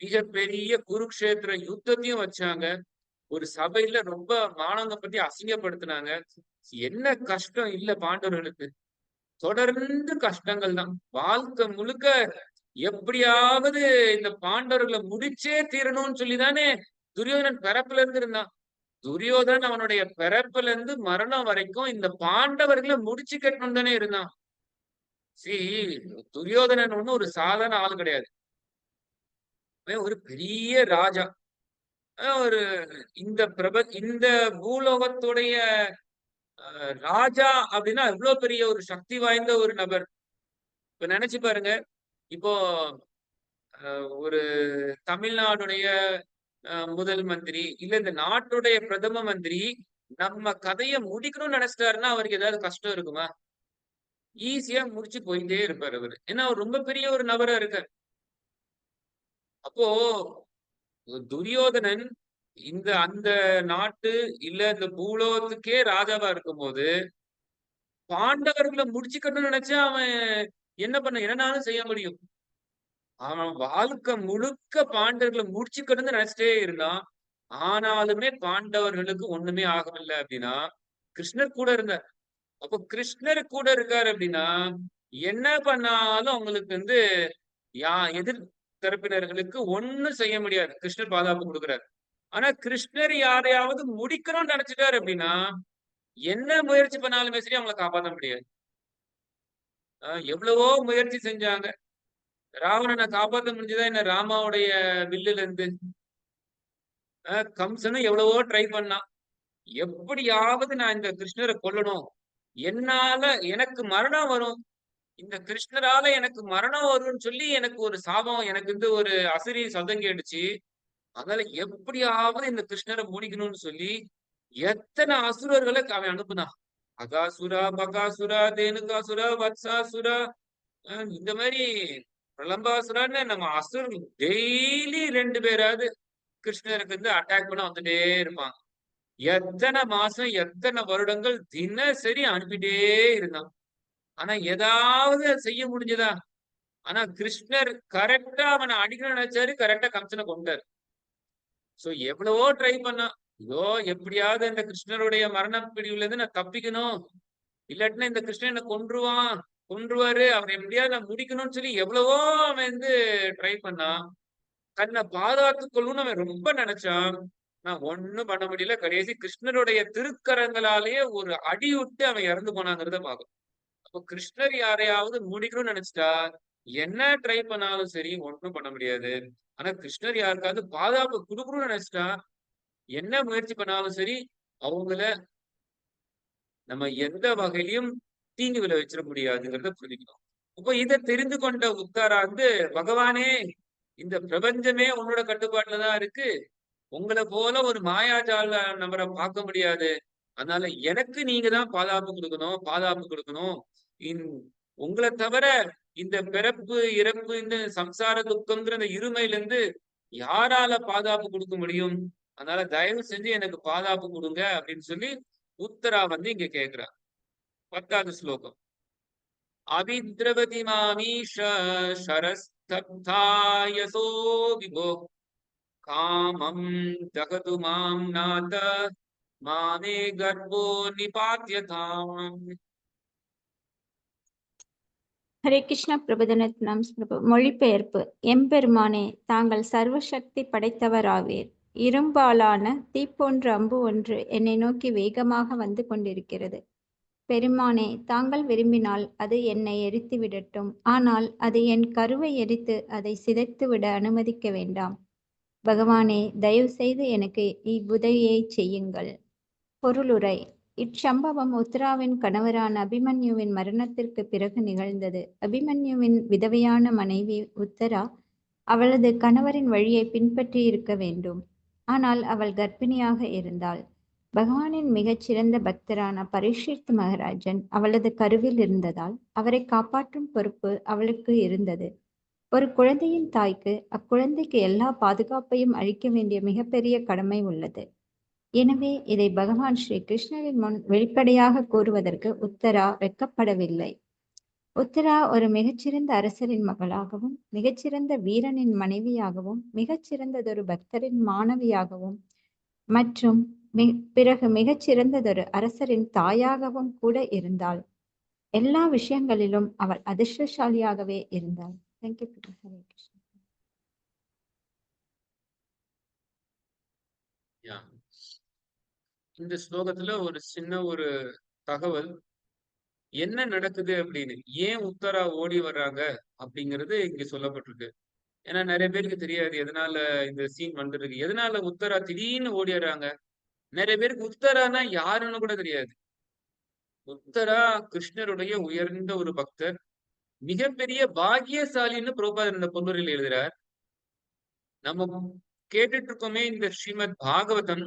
மிகப்பெரிய குருக்ஷேத்திர யுத்தத்தையும் வச்சாங்க. ஒரு சபையில ரொம்ப மானவங்க பத்தி அசிங்கப்படுத்தினாங்க. என்ன கஷ்டம் இல்ல பாண்டவர்களுக்கு? தொடர்ந்து கஷ்டங்கள் தான். வாழ்க்கை முழுக்க எப்படியாவது இந்த பாண்டவர்களை முடிச்சே தீரணும்னு சொல்லிதானே துரியோதனன் பிறப்புல இருந்து இருந்தான். துரியோதனன் அவனுடைய பிறப்புல இருந்து மரணம் வரைக்கும் இந்த பாண்டவர்களை முடிச்சு கட்டணும் தானே இருந்தான். துரியோதனன் ஒண்ணு ஒரு சாதாரண ஆள் கிடையாது. ஒரு பெரிய ராஜா. ஒரு இந்த பூலோகத்துடைய ராஜா அப்படின்னா இவ்வளவு பெரிய ஒரு சக்தி வாய்ந்த ஒரு நபர். இப்ப நினைச்சு பாருங்க, இப்போ ஒரு தமிழ்நாடுடைய முதல் மந்திரி இல்ல இந்த நாட்டுடைய பிரதம மந்திரி நம்ம கதையை முடிக்கணும்னு நினைச்சிட்டாருன்னா அவருக்கு ஏதாவது கஷ்டம் இருக்குமா? ஈஸியா முடிச்சு போயிட்டே இருப்பார் அவரு. ஏன்னா அவர் ரொம்ப பெரிய ஒரு நபரா இருக்கார். அப்போ துரியோதனன் அந்த நாட்டு இல்ல இந்த பூலோகத்துக்கே ராஜாவா இருக்கும் போது பாண்டவர்களை முடிச்சுக்கணும்னு நினைச்சா அவன் என்ன என்னன்னாலும் செய்ய முடியும். அவன் வாழ்க்கை முழுக்க பாண்டவர்களை முடிச்சுக்கணும்னு நினைச்சிட்டே இருந்தான். ஆனாலுமே பாண்டவர்களுக்கு ஒண்ணுமே ஆகவில்லை அப்படின்னா கிருஷ்ணர் கூட இருந்தார். அப்போ கிருஷ்ணர் கூட இருக்காரு அப்படின்னா என்ன பண்ணாலும் அவங்களுக்கு வந்து எதிர் தரப்பினர்களுக்கு ஒண்ணும் செய்ய முடியாது. கிருஷ்ணர் பாதுகாப்பு கொடுக்குறாரு. ஆனா கிருஷ்ணர் யாரையாவது முடிக்கணும்னு நினைச்சிட்டாரு அப்படின்னா என்ன முயற்சி பண்ணாலுமே சரி அவங்களை காப்பாற்ற முடியாது. எவ்வளவோ முயற்சி செஞ்சாங்க. ராவணனை காப்பாற்ற முடிஞ்சதா என்ன ராமாவுடைய வில்லுல இருந்து? கம்சனும் எவ்வளவோ ட்ரை பண்ணான். எப்படியாவது நான் இந்த கிருஷ்ணரை கொல்லணும், என்னால எனக்கு மரணம் வரும், இந்த கிருஷ்ணரால எனக்கு மரணம் வரும்னு சொல்லி எனக்கு ஒரு சாபம், எனக்கு வந்து ஒரு அசிரி சதம் கேட்டுச்சு. அதனால எப்படியாவது இந்த கிருஷ்ணரை முடிக்கணும்னு சொல்லி எத்தனை அசுரர்களை அவன் அனுப்புனான். அகாசுரா, பகாசுரா, தேனுகாசுரா, வத்சாசுரா, இந்த மாதிரி பிரலம்பாசுரான்னு நம்ம அசுரர்கள் டெய்லி 2 பேராவது கிருஷ்ணருக்கு வந்து அட்டாக் பண்ண வந்துட்டே இருப்பாங்க. எத்தனை மாசம் எத்தனை வருடங்கள் தினசரி அனுப்பிட்டே இருந்தான். ஆனா ஏதாவது செய்ய முடிஞ்சதா? ஆனா கிருஷ்ணர் கரெக்டா அவனை அடிக்கணும்னு நினைச்சாரு, கரெக்டா கம்சனை கொண்டாரு. சோ எவ்வளவோ ட்ரை பண்ணா, இதோ எப்படியாவது இந்த கிருஷ்ணருடைய மரண பிடிவுல இருந்து நான் தப்பிக்கணும், இல்லாட்டினா இந்த கிருஷ்ணன் என்ன கொன்றுவாரு, அவர் எப்படியாவது நான் முடிக்கணும்னு சொல்லி எவ்வளவோ அவன் ட்ரை பண்ணான். தன்னை பாதுகாத்துக் கொள்ளணும்னு அவன் ரொம்ப நினைச்சான். நான் ஒண்ணும் பண்ண முடியல. கடைசி கிருஷ்ணருடைய திருக்கரங்களாலேயே ஒரு அடி விட்டு அவன் இறந்து போனாங்கிறத பார்க்கணும். அப்போ கிருஷ்ணர் யாரையாவது முடிக்கணும்னு நினைச்சிட்டா என்ன ட்ரை பண்ணாலும் சரி ஒண்ணும் பண்ண முடியாது. ஆனா கிருஷ்ணர் யாருக்காவது பாதுகாப்பு கொடுக்கணும்னு நினைச்சிட்டா என்ன முயற்சி பண்ணாலும் சரி அவங்கள நம்ம எந்த வகையிலும் தீங்கு விளைவிச்சிட முடியாதுங்கிறத புரிஞ்சுக்கணும். அப்போ இதை தெரிந்து கொண்ட உத்தாரா பகவானே இந்த பிரபஞ்சமே உன்னோட கட்டுப்பாட்டுலதான் இருக்கு, உங்களை போல ஒரு மாயாஜால நபரை பார்க்க முடியாது, அதனால எனக்கு நீங்க தான் பாதுகாப்பு கொடுக்கணும். உங்களை தவிர இந்த பிறப்பு இறப்பு இந்த சம்சார துக்கம்ங்கிற இந்த இருமையில இருந்து யாரால பாதுகாப்பு கொடுக்க முடியும், அதனால தயவு செஞ்சு எனக்கு பாதுகாப்பு கொடுங்க அப்படின்னு சொல்லி உத்தரா இங்க கேக்குறார். 10வது ஸ்லோகம். அபித்ரவதி மாமீஷ சரஸ்தப்தாயசோ விபோ காமம் ஜகது மாம் நாத மாமே கர்ப்போ நிபாத்யதாம். ஹரே கிருஷ்ணா பிரபுதனத் நாம் பிரபு. மொழிபெயர்ப்பு. எம்பெருமானே, தாங்கள் சர்வசக்தி படைத்தவராவீர். இரும்பாலான தீப்போன்ற அம்பு ஒன்று என்னை நோக்கி வேகமாக வந்து கொண்டிருக்கிறது. பெருமானே, தாங்கள் விரும்பினால் அது என்னை எரித்து விடட்டும், ஆனால் அது என் கருவை எரித்து அதை சிதைத்து விட அனுமதிக்க வேண்டாம். பகவானே, தயவு செய்து எனக்கு இவ்வுதவியை செய்யுங்கள். பொருளுரை. இச்சம்பவம் உத்தராவின் கணவரான அபிமன்யுவின் மரணத்திற்கு பிறகு நிகழ்ந்தது. அபிமன்யுவின் விதவையான மனைவி உத்தரா அவளது கணவரின் வழியை பின்பற்றி இருக்க வேண்டும். ஆனால் அவள் கர்ப்பிணியாக இருந்தாள். பகவானின் மிகச்சிறந்த பக்தரான பரீட்சித் மகாராஜன் அவளது கருவில் இருந்ததால் அவரை காப்பாற்றும் பொறுப்பு அவளுக்கு இருந்தது. ஒரு குழந்தையின் தாய்க்கு அக்குழந்தைக்கு எல்லா பாதுகாப்பையும் அளிக்க வேண்டிய மிகப்பெரிய கடமை உள்ளது. எனவே இதை பகவான் ஸ்ரீ கிருஷ்ணரின் முன் வெளிப்படையாக கூறுவதற்கு உத்தரா வெட்கப்படவில்லை. உத்தரா ஒரு மிகச்சிறந்த அரசரின் மகளாகவும் மிகச்சிறந்த வீரனின் மனைவியாகவும் மிகச்சிறந்ததொரு பக்தரின் மாணவியாகவும் மற்றும் பிறகு மிகச்சிறந்ததொரு அரசரின் தாயாகவும் கூட இருந்தாள். எல்லா விஷயங்களிலும் அவள் அதிர்ஷ்டசாலியாகவே இருந்தாள். தேங்க்யூ. ஹரே கிருஷ்ணா. இந்த ஸ்லோகத்துல ஒரு சின்ன ஒரு தகவல் என்ன நடக்குது அப்படின்னு, ஏன் உத்தரா ஓடி வர்றாங்க அப்படிங்கிறது இங்க சொல்லப்பட்டிருக்கு. ஏன்னா நிறைய பேருக்கு தெரியாது எதனால இந்த சீன் வந்துருக்கு, எதனால உத்தரா திடீர்னு ஓடிடுறாங்க. நிறைய பேருக்கு உத்தரானா யாருன்னு கூட தெரியாது. உத்தரா கிருஷ்ணருடைய உயர்ந்த ஒரு பக்தர், மிகப்பெரிய பாக்கியசாலின்னு பிரபுபாதர் இந்த பொன்னுரையில் எழுதுறார். நம்ம கேட்டுட்டு இருக்கோமே இந்த ஸ்ரீமத் பாகவதம்,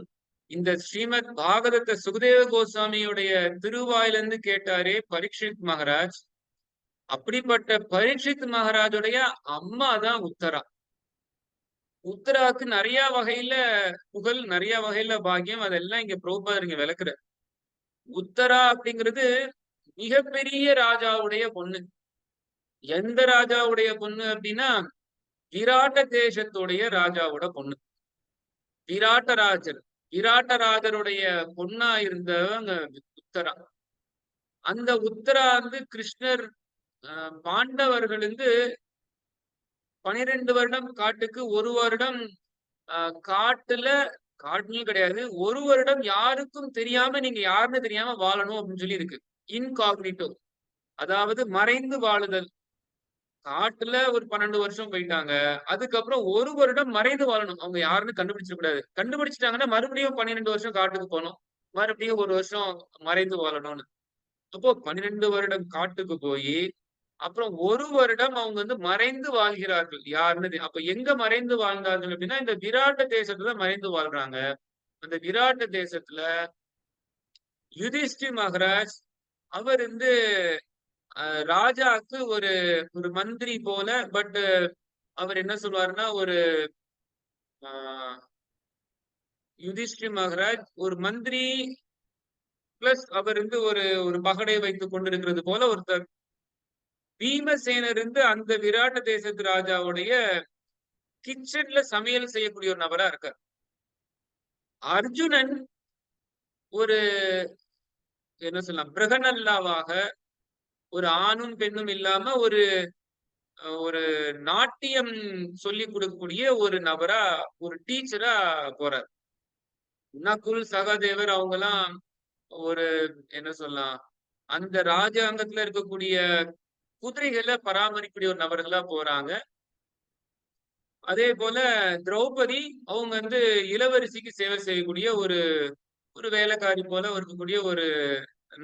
இந்த ஸ்ரீமத் பாகவதத்தை சுகதேவ கோஸ்வாமியுடைய திருவாயிலிருந்து கேட்டாரே பரீட்சித் மகாராஜ். அப்படிப்பட்ட பரீட்சித் மகாராஜுடைய அம்மா தான் உத்தரா. உத்தராவுக்கு நிறைய வகையில புகழ், நிறைய வகையில பாக்கியம், அதெல்லாம் இங்க பிரபுபாதர் இங்க விளக்குற. உத்தரா அப்படிங்கிறது மிகப்பெரிய ராஜாவுடைய பொண்ணு. எந்த ராஜாவுடைய பொண்ணு அப்படின்னா விராட்ட தேசத்துடைய ராஜாவோட பொண்ணு. விராட்டராஜருடைய பொண்ணா இருந்தவங்க உத்தரா. அந்த உத்தரா கிருஷ்ணர் பாண்டவர்கள் 12 வருடம் காட்டுக்கு, 1 வருடம் காட்டுல கிடையாது, 1 வருடம் யாருக்கும் தெரியாம, நீங்க யாருன்னு தெரியாம வாழணும் அப்படின்னு சொல்லி இருக்கு. இன்காக்னிட்டோ, அதாவது மறைந்து வாழுதல். காட்டுல ஒரு 12 வருஷம் போயிட்டாங்க, அதுக்கப்புறம் 1 வருடம் மறைந்து வாழணும். அவங்க யாருன்னு கண்டுபிடிச்சிட கூடாது. கண்டுபிடிச்சிட்டாங்கன்னா மறுபடியும் 12 வருஷம் காட்டுக்கு போகணும், மறுபடியும் 1 வருஷம் மறைந்து வாழணும்னு. அப்போ 12 வருடம் காட்டுக்கு போய் அப்புறம் 1 வருடம் அவங்க மறைந்து வாழ்கிறார்கள். யாருன்னு அப்ப எங்க மறைந்து வாழ்ந்தார்கள் அப்படின்னா இந்த விராட்ட தேசத்துல மறைந்து வாழ்றாங்க. அந்த விராட்ட தேசத்துல யுதிஷ்டிர் மகாராஜ் அவர் ராஜாக்கு ஒரு மந்திரி போல, பட் அவர் என்ன சொல்வாருன்னா யுதிஷ்டிர் மகாராஜ் ஒரு மந்திரி பிளஸ் அவர் ஒரு பகடை வைத்துக் கொண்டிருக்கிறது போல ஒருத்தர். பீமசேனர் அந்த விராட்ட தேசத்து ராஜாவுடைய கிச்சன்ல சமையல் செய்யக்கூடிய ஒரு நபரா இருக்கார். அர்ஜுனன் ஒரு என்ன சொல்லலாம், பிரகனல்லாவாக ஒரு ஆணும் பெண்ணும் இல்லாம ஒரு ஒரு நாட்டியம் சொல்லி கொடுக்கக்கூடிய ஒரு நபரா, ஒரு டீச்சரா போறார். நகுல் சகாதேவர் அவங்கெல்லாம் ஒரு என்ன சொல்லலாம், அந்த ராஜாங்கத்துல இருக்கக்கூடிய குதிரைகளை பராமரிக்கக்கூடிய ஒரு நபர்களா போறாங்க. அதே போல திரௌபதி அவங்க வந்து இளவரசிக்கு சேவை செய்யக்கூடிய ஒரு ஒரு வேலைக்காரி போல இருக்கக்கூடிய ஒரு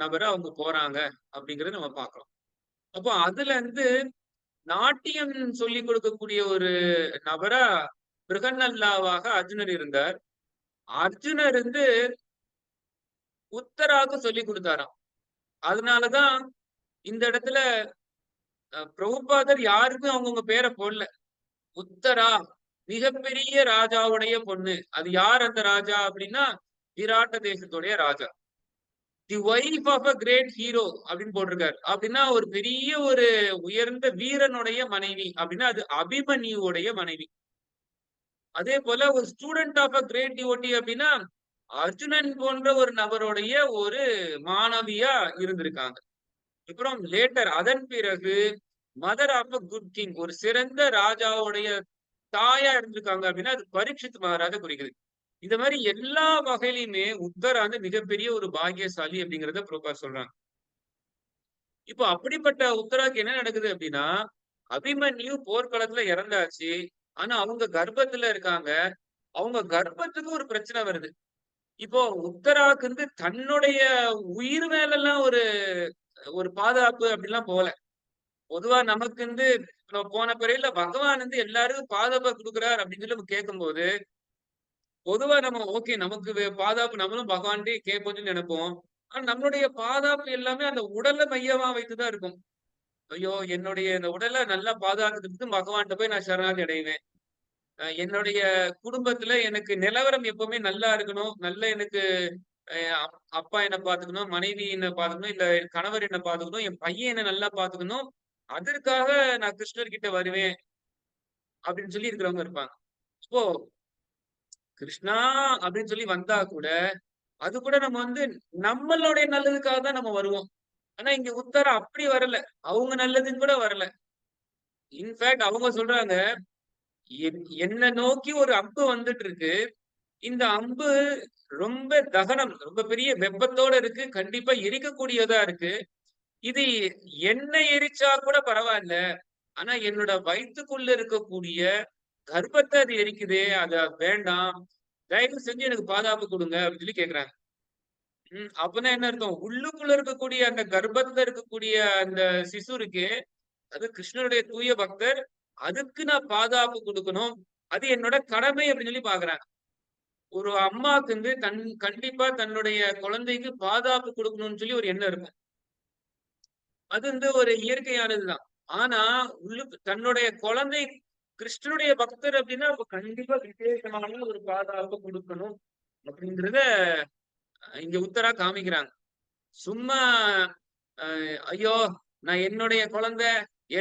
நபரா அவங்க போறாங்க அப்படிங்கறத நம்ம பார்க்கிறோம். அப்போ அதுல இருந்து நாட்டியம் சொல்லி கொடுக்கக்கூடிய ஒரு நபரா பிருகநல்லாவாக அர்ஜுனர் இருந்தார். அர்ஜுனர் வந்து உத்தராக்கு சொல்லி கொடுத்தாராம். அதனாலதான் இந்த இடத்துல பிரபுபாதர் யாருக்கும் அவங்கவுங்க பேரை போடல. உத்தரா மிகப்பெரிய ராஜாவுடைய பொண்ணு. அது யார் அந்த ராஜா அப்படின்னா விராட்ட தேசத்துடைய ராஜா. The wife of a great hero அப்படின்னு போட்டிருக்காரு. அப்படின்னா ஒரு பெரிய ஒரு உயர்ந்த வீரனுடைய மனைவி அப்படின்னா அது அபிமன்யுடைய மனைவி. அதே போல ஒரு student of a great devotee அப்படின்னா அர்ஜுனன் போன்ற ஒரு நபருடைய ஒரு மாணவியா இருந்திருக்காங்க. அப்புறம் லேட்டர் அதன் பிறகு mother of a good king, ஒரு சிறந்த ராஜாவுடைய தாயா இருந்திருக்காங்க அப்படின்னா அது பரீட்சித் மகாராஜா குறிக்குது. இந்த மாதிரி எல்லா வகையிலுமே உத்தரா வந்து மிகப்பெரிய ஒரு பாக்கியசாலி அப்படிங்கிறத பிரபுபாதர் சொல்றாங்க. இப்போ அப்படிப்பட்ட உத்தராக்கு என்ன நடக்குது அப்படின்னா, அபிமன்யு போர்க்களத்துல இறந்தாச்சு. ஆனா அவங்க கர்ப்பத்துல இருக்காங்க. அவங்க கர்ப்பத்துக்கு ஒரு பிரச்சனை வருது. இப்போ உத்தராக்கு வந்து தன்னுடைய உயிர் மேலெல்லாம் ஒரு ஒரு பாதுகாப்பு அப்படிலாம் போல. பொதுவா நமக்கு வந்து போன பிறவில பகவான் வந்து எல்லாருக்கும் பாதுகாப்பு கொடுக்குறார் அப்படின்னு சொல்லி நம்ம கேட்கும்போது, பொதுவா நம்ம ஓகே நமக்கு பாதுகாப்பு நம்மளும் பகவான்கிட்டயே கேட்போம்னு நினைப்போம். ஆனா நம்மளுடைய பாதுகாப்பு எல்லாமே அந்த உடலை மையமா வைத்துதான் இருக்கும். ஐயோ என்னுடைய இந்த உடலை நல்லா பாதுகாக்கிறதுக்கு பகவான்கிட்ட போய் நான் சரணாகதி அடைவேன். என்னுடைய குடும்பத்துல எனக்கு நிலவரம் எப்பவுமே நல்லா இருக்கணும். நல்ல எனக்கு அப்பா என்ன பாத்துக்கணும், மனைவி என்ன பாத்துக்கணும், இல்ல என் கணவர் என்ன பாத்துக்கணும், என் பையன் என்ன நல்லா பாத்துக்கணும். அதற்காக நான் கிருஷ்ணர் கிட்ட வருவேன் அப்படின்னு சொல்லி இருக்கிறவங்க இருப்பாங்க. இப்போ கிருஷ்ணா அப்படின்னு சொல்லி வந்தா கூட அது கூட நம்ம வந்து நம்மளுடைய நல்லதுக்காக தான் நம்ம வருவோம். ஆனா இங்க உத்தரா அப்படி வரல. அவங்க நல்லதுன்னு கூட வரல. இன்ஃபேக்ட் அவங்க சொல்றாங்க, என்ன நோக்கி ஒரு அம்பு வந்துட்டு இருக்கு. இந்த அம்பு ரொம்ப தகனம், ரொம்ப பெரிய வெப்பத்தோட இருக்கு. கண்டிப்பா எரிக்கக்கூடியதா இருக்கு. இது என்ன எரிச்சா கூட பரவாயில்ல. ஆனா என்னோட வயித்துக்குள்ள இருக்கக்கூடிய கர்ப்பத்தை அது எரிக்குதே, அது வேண்டாம். தயவு செஞ்சு எனக்கு பாதுகாப்பு கொடுங்க அப்படின்னு சொல்லி கேக்குறாங்க. அப்பனா என்ன அர்த்தம்? உள்ளுக்குள்ள இருக்கக்கூடிய அந்த கர்ப்பத்துல இருக்கக்கூடிய அந்த சிசு இருக்கு. அது கிருஷ்ணனுடைய தூய பக்தர். அதுக்கு நான் பாதுகாப்பு கொடுக்கணும். அது என்னோட கடமை அப்படின்னு சொல்லி பாக்குறாங்க. ஒரு அம்மாவுக்கு வந்து கண்டிப்பா தன்னுடைய குழந்தைக்கு பாதுகாப்பு கொடுக்கணும்னு சொல்லி ஒரு எண்ணம் இருக்கும். அது வந்து ஒரு இயற்கையானதுதான். ஆனா தன்னுடைய குழந்தை கிருஷ்ணனுடைய பக்தர் அப்படின்னா அப்ப கண்டிப்பா விசேஷமான ஒரு பாதுகாப்பு கொடுக்கணும் அப்படிங்கிறத இங்க உத்தரா காமிக்கிறாங்க. சும்மா ஐயோ நான் என்னுடைய குழந்தை,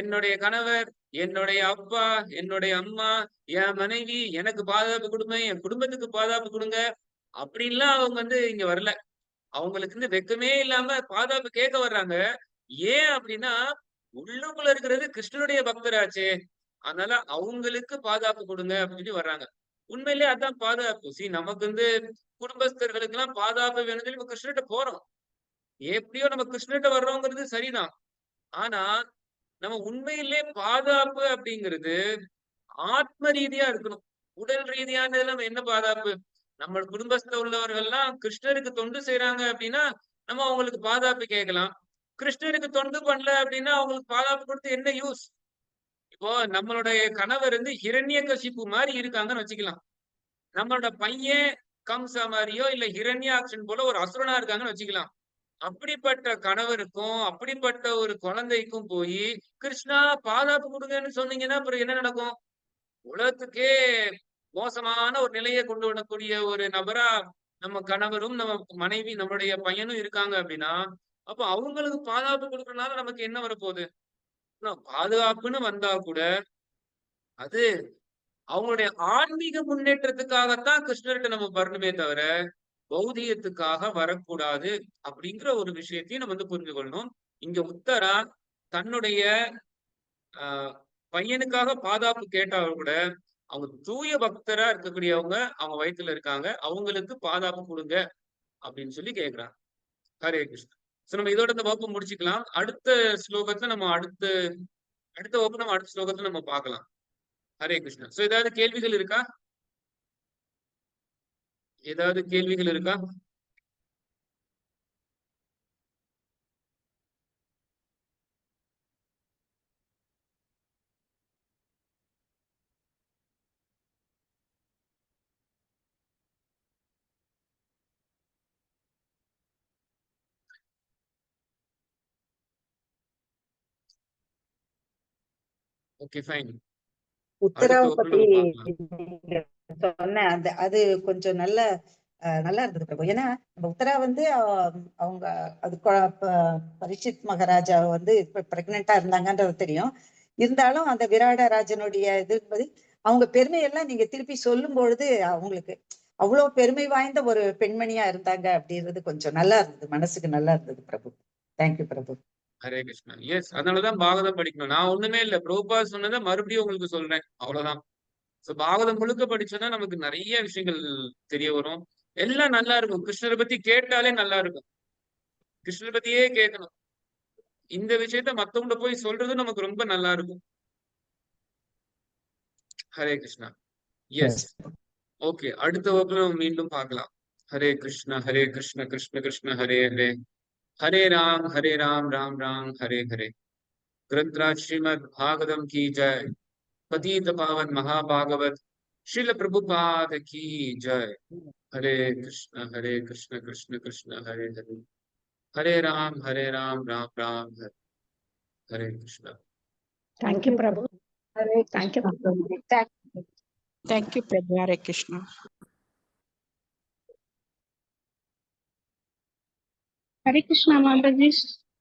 என்னுடைய கணவர், என்னுடைய அப்பா, என்னுடைய அம்மா, என் மனைவி எனக்கு பாதுகாப்பு கொடுங்க, என் குடும்பத்துக்கு பாதுகாப்பு கொடுங்க அப்படின்லாம் அவங்க வந்து இங்க வரல. அவங்களுக்கு வந்து வெக்கமே இல்லாம பாதுகாப்பு கேட்க வர்றாங்க. ஏன் அப்படின்னா உள்ளுக்குள்ள இருக்கிறது கிருஷ்ணனுடைய பக்தராச்சே, அதனால அவங்களுக்கு பாதுகாப்பு கொடுங்க அப்படின்னு சொல்லி வர்றாங்க. உண்மையிலேயே அதான் பாதுகாப்பு. நமக்கு வந்து குடும்பஸ்தர்களுக்கு எல்லாம் பாதுகாப்பு வேணும்னு சொல்லி நம்ம கிருஷ்ணர்கிட்ட போறோம். எப்படியோ நம்ம கிருஷ்ணர்கிட்ட வர்றோங்கிறது சரிதான். ஆனா நம்ம உண்மையிலே பாதுகாப்பு அப்படிங்கிறது ஆத்ம ரீதியா இருக்கணும். உடல் ரீதியானதுல நம்ம என்ன பாதுகாப்பு? நம்ம குடும்பஸ்த உள்ளவர்கள்லாம் கிருஷ்ணருக்கு தொண்டு செய்யறாங்க அப்படின்னா நம்ம அவங்களுக்கு பாதுகாப்பு கேட்கலாம். கிருஷ்ணருக்கு தொண்டு பண்ணல அப்படின்னா அவங்களுக்கு பாதுகாப்பு கொடுத்து என்ன யூஸ்? இப்போ நம்மளுடைய கணவர் வந்து ஹிரண்யகசிப்பு மாதிரி இருக்காங்கன்னு வச்சுக்கலாம். நம்மளோட பையன் கம்சா மாதிரியோ இல்ல ஹிரண்யாக்ஷன் போல ஒரு அசுரனா இருக்காங்கன்னு வச்சுக்கலாம். அப்படிப்பட்ட கணவருக்கும் அப்படிப்பட்ட ஒரு குழந்தைக்கும் போய் கிருஷ்ணா பாதுகாப்பு கொடுங்கன்னு சொன்னீங்கன்னா அப்புறம் என்ன நடக்கும்? உலகத்துக்கே மோசமான ஒரு நிலையை கொண்டு வரக்கூடிய ஒரு நபரா நம்ம கணவரும் நம்ம மனைவி நம்மளுடைய பையனும் இருக்காங்க அப்படின்னா அப்ப அவங்களுக்கு பாதுகாப்பு கொடுக்கறதுனால நமக்கு என்ன வரப்போகுது? பாதுகாப்புன்னு வந்தா கூட அது அவங்களுடைய ஆன்மீக முன்னேற்றத்துக்காகத்தான் கிருஷ்ணர்கிட்ட நம்ம வரணுமே தவிர பௌதிகத்துக்காக வரக்கூடாது அப்படிங்கிற ஒரு விஷயத்தையும் நம்ம வந்து புரிஞ்சு கொள்ளணும். இங்க உத்தரா தன்னுடைய பையனுக்காக பாதுகாப்பு கேட்டாலும் கூட அவங்க தூய பக்தரா இருக்கக்கூடியவங்க அவங்க வயித்துல இருக்காங்க, அவங்களுக்கு பாதுகாப்பு கொடுங்க அப்படின்னு சொல்லி கேட்கிறாங்க. ஹரே கிருஷ்ணா. சோ நம்ம இதோட இந்த வகுப்பு முடிச்சுக்கலாம். அடுத்த ஸ்லோகத்துல நம்ம அடுத்த வகுப்பு நம்ம அடுத்த ஸ்லோகத்துல நம்ம பார்க்கலாம். ஹரே கிருஷ்ணா. சோ ஏதாவது கேள்விகள் இருக்கா? ஏதாவது கேள்விகள் இருக்கா? Okay fine. உத்தராவை அடுத்த வகுப்புல பத்தி நம்ம பார்க்கலாம். நீங்க சொன்ன அது கொஞ்சம் நல்லா இருந்தது பிரபு. ஏன்னா நம்ம உத்தரா வந்து அவங்க அது பரீட்சித் மகாராஜா வந்து இப்ப பிரெக்னெண்டா இருந்தாங்கன்றது தெரியும். இருந்தாலும் அந்த விராடராஜனுடைய இது அவங்க பெருமையெல்லாம் நீங்க திருப்பி சொல்லும் பொழுது அவங்களுக்கு அவ்வளவு பெருமை வாய்ந்த ஒரு பெண்மணியா இருந்தாங்க அப்படின்றது கொஞ்சம் நல்லா இருந்தது, மனசுக்கு நல்லா இருந்தது பிரபு. தேங்க்யூ பிரபு. ஹரே கிருஷ்ணா. எஸ், அதனாலதான் பாகவதம் படிக்கணும். நான் ஒண்ணுமே இல்ல, பிரபுபாத் சொன்னதை மறுபடியும் உங்களுக்கு சொல்றேன், அவ்வளவுதான். சோ பாகவதம் முழுக்க படிச்சோன்னா நமக்கு நிறைய விஷயங்கள் தெரிய வரும். எல்லாம் நல்லா இருக்கும். கிருஷ்ணரை பத்தி கேட்டாலே நல்லா இருக்கும். கிருஷ்ணரை பத்தியே கேட்கணும். இந்த விஷயத்த மத்தவங்க போய் சொல்றது நமக்கு ரொம்ப நல்லா இருக்கும். ஹரே கிருஷ்ணா. Yes, okay. அடுத்த வகுப்புல நம்ம மீண்டும் பார்க்கலாம். ஹரே கிருஷ்ணா ஹரே கிருஷ்ண கிருஷ்ண கிருஷ்ண ஹரே ஹரே, ஹரே ராம் ராம் ராம் ஹரே ஹரே. ग्रंथराज श्रीमद् भागवतम की जय। पतित पावन महाभागवत श्रील प्रभुपाद की जय। हरे कृष्ण कृष्ण कृष्ण हरे हरे, हरे Ram Ram Ram Hare Hare Krishna. Thank you, Prabhu. Thank you, Prabhu. Thank you, Prabhu. Hare Krishna. Hare Krishna மாதாஜி.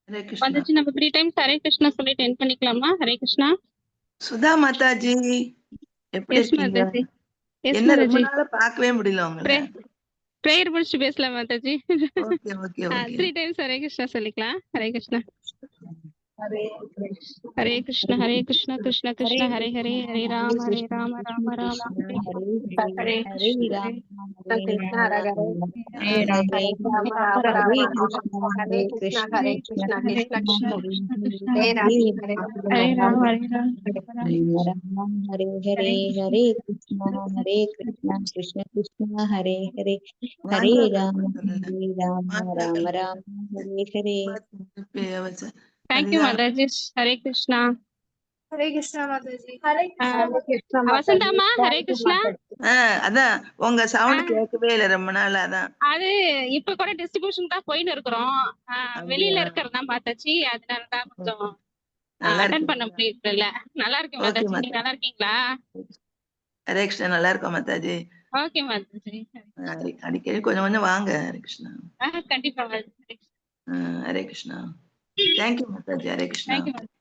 ஹரே கிருஷ்ணா. மாதாஜி நம்ம 3 டைம்ஸ் ஹரே கிருஷ்ணா சொல்லிட்டு எண்ட் பண்ணிக்கலாமா? ஹரே கிருஷ்ணா. சுதா மாதாஜி எப்படி எஸ் இருக்கீங்க? மாதாஜி. எஸ் என்ன ரொம்ப மாதாஜி. நாளா பார்க்கவே முடியல உங்களை. பிரேயர் முடிச்சு பேசலாம் மாதாஜி. Okay okay okay. 3 times Hare Krishna சொல்லிக்கலாம். Hare Krishna. Hare Hare Krishna Krishna Krishna Hare Hare, Hare Rama Rama Rama Hare Hare Krishna. Krishna, Hare Rama, Rama, Hare Krishna, Krishna Krishna, Hare Rama, Hare Rama Hare Hare, Hare Krishna, Krishna Krishna, Hare Hare, Hare Rama, Rama Rama, Hare Hare. Thank you மாதாஜி. ஹரே கிருஷ்ணா. ஹரே கிருஷ்ணா மாதாஜி. ஹரே வசந்தாமா ஹரே கிருஷ்ணா. அதான் உங்க சவுண்ட் கேட்கவே இல்ல ரொம்ப நாள். அதான் அது இப்ப கூட டிஸ்ட்ரிபியூஷன் தான் போயின்னு இருக்கிறோம். வெளியில இருக்கிறதா மாதாஜி, அதனாலதான் கொஞ்சம் அட்டெண்ட் பண்ண முடியல. நல்லா இருக்கு மாதாஜி. நீங்க நல்லா இருக்கீங்களா? ஹரே கிருஷ்ணா. நல்லா இருக்கோம் மாதாஜி. ஓகே மாதாஜி. அடிக்கடி கொஞ்சம் கொஞ்சம் வாங்க. ஹரே கிருஷ்ணா. கண்டிப்பா மாதாஜி. ஹரே கிருஷ்ணா. தேங்க்யூ மாதாஜி. ஹரே கிருஷ்ணா. தேங்க்யூ மாதாஜி.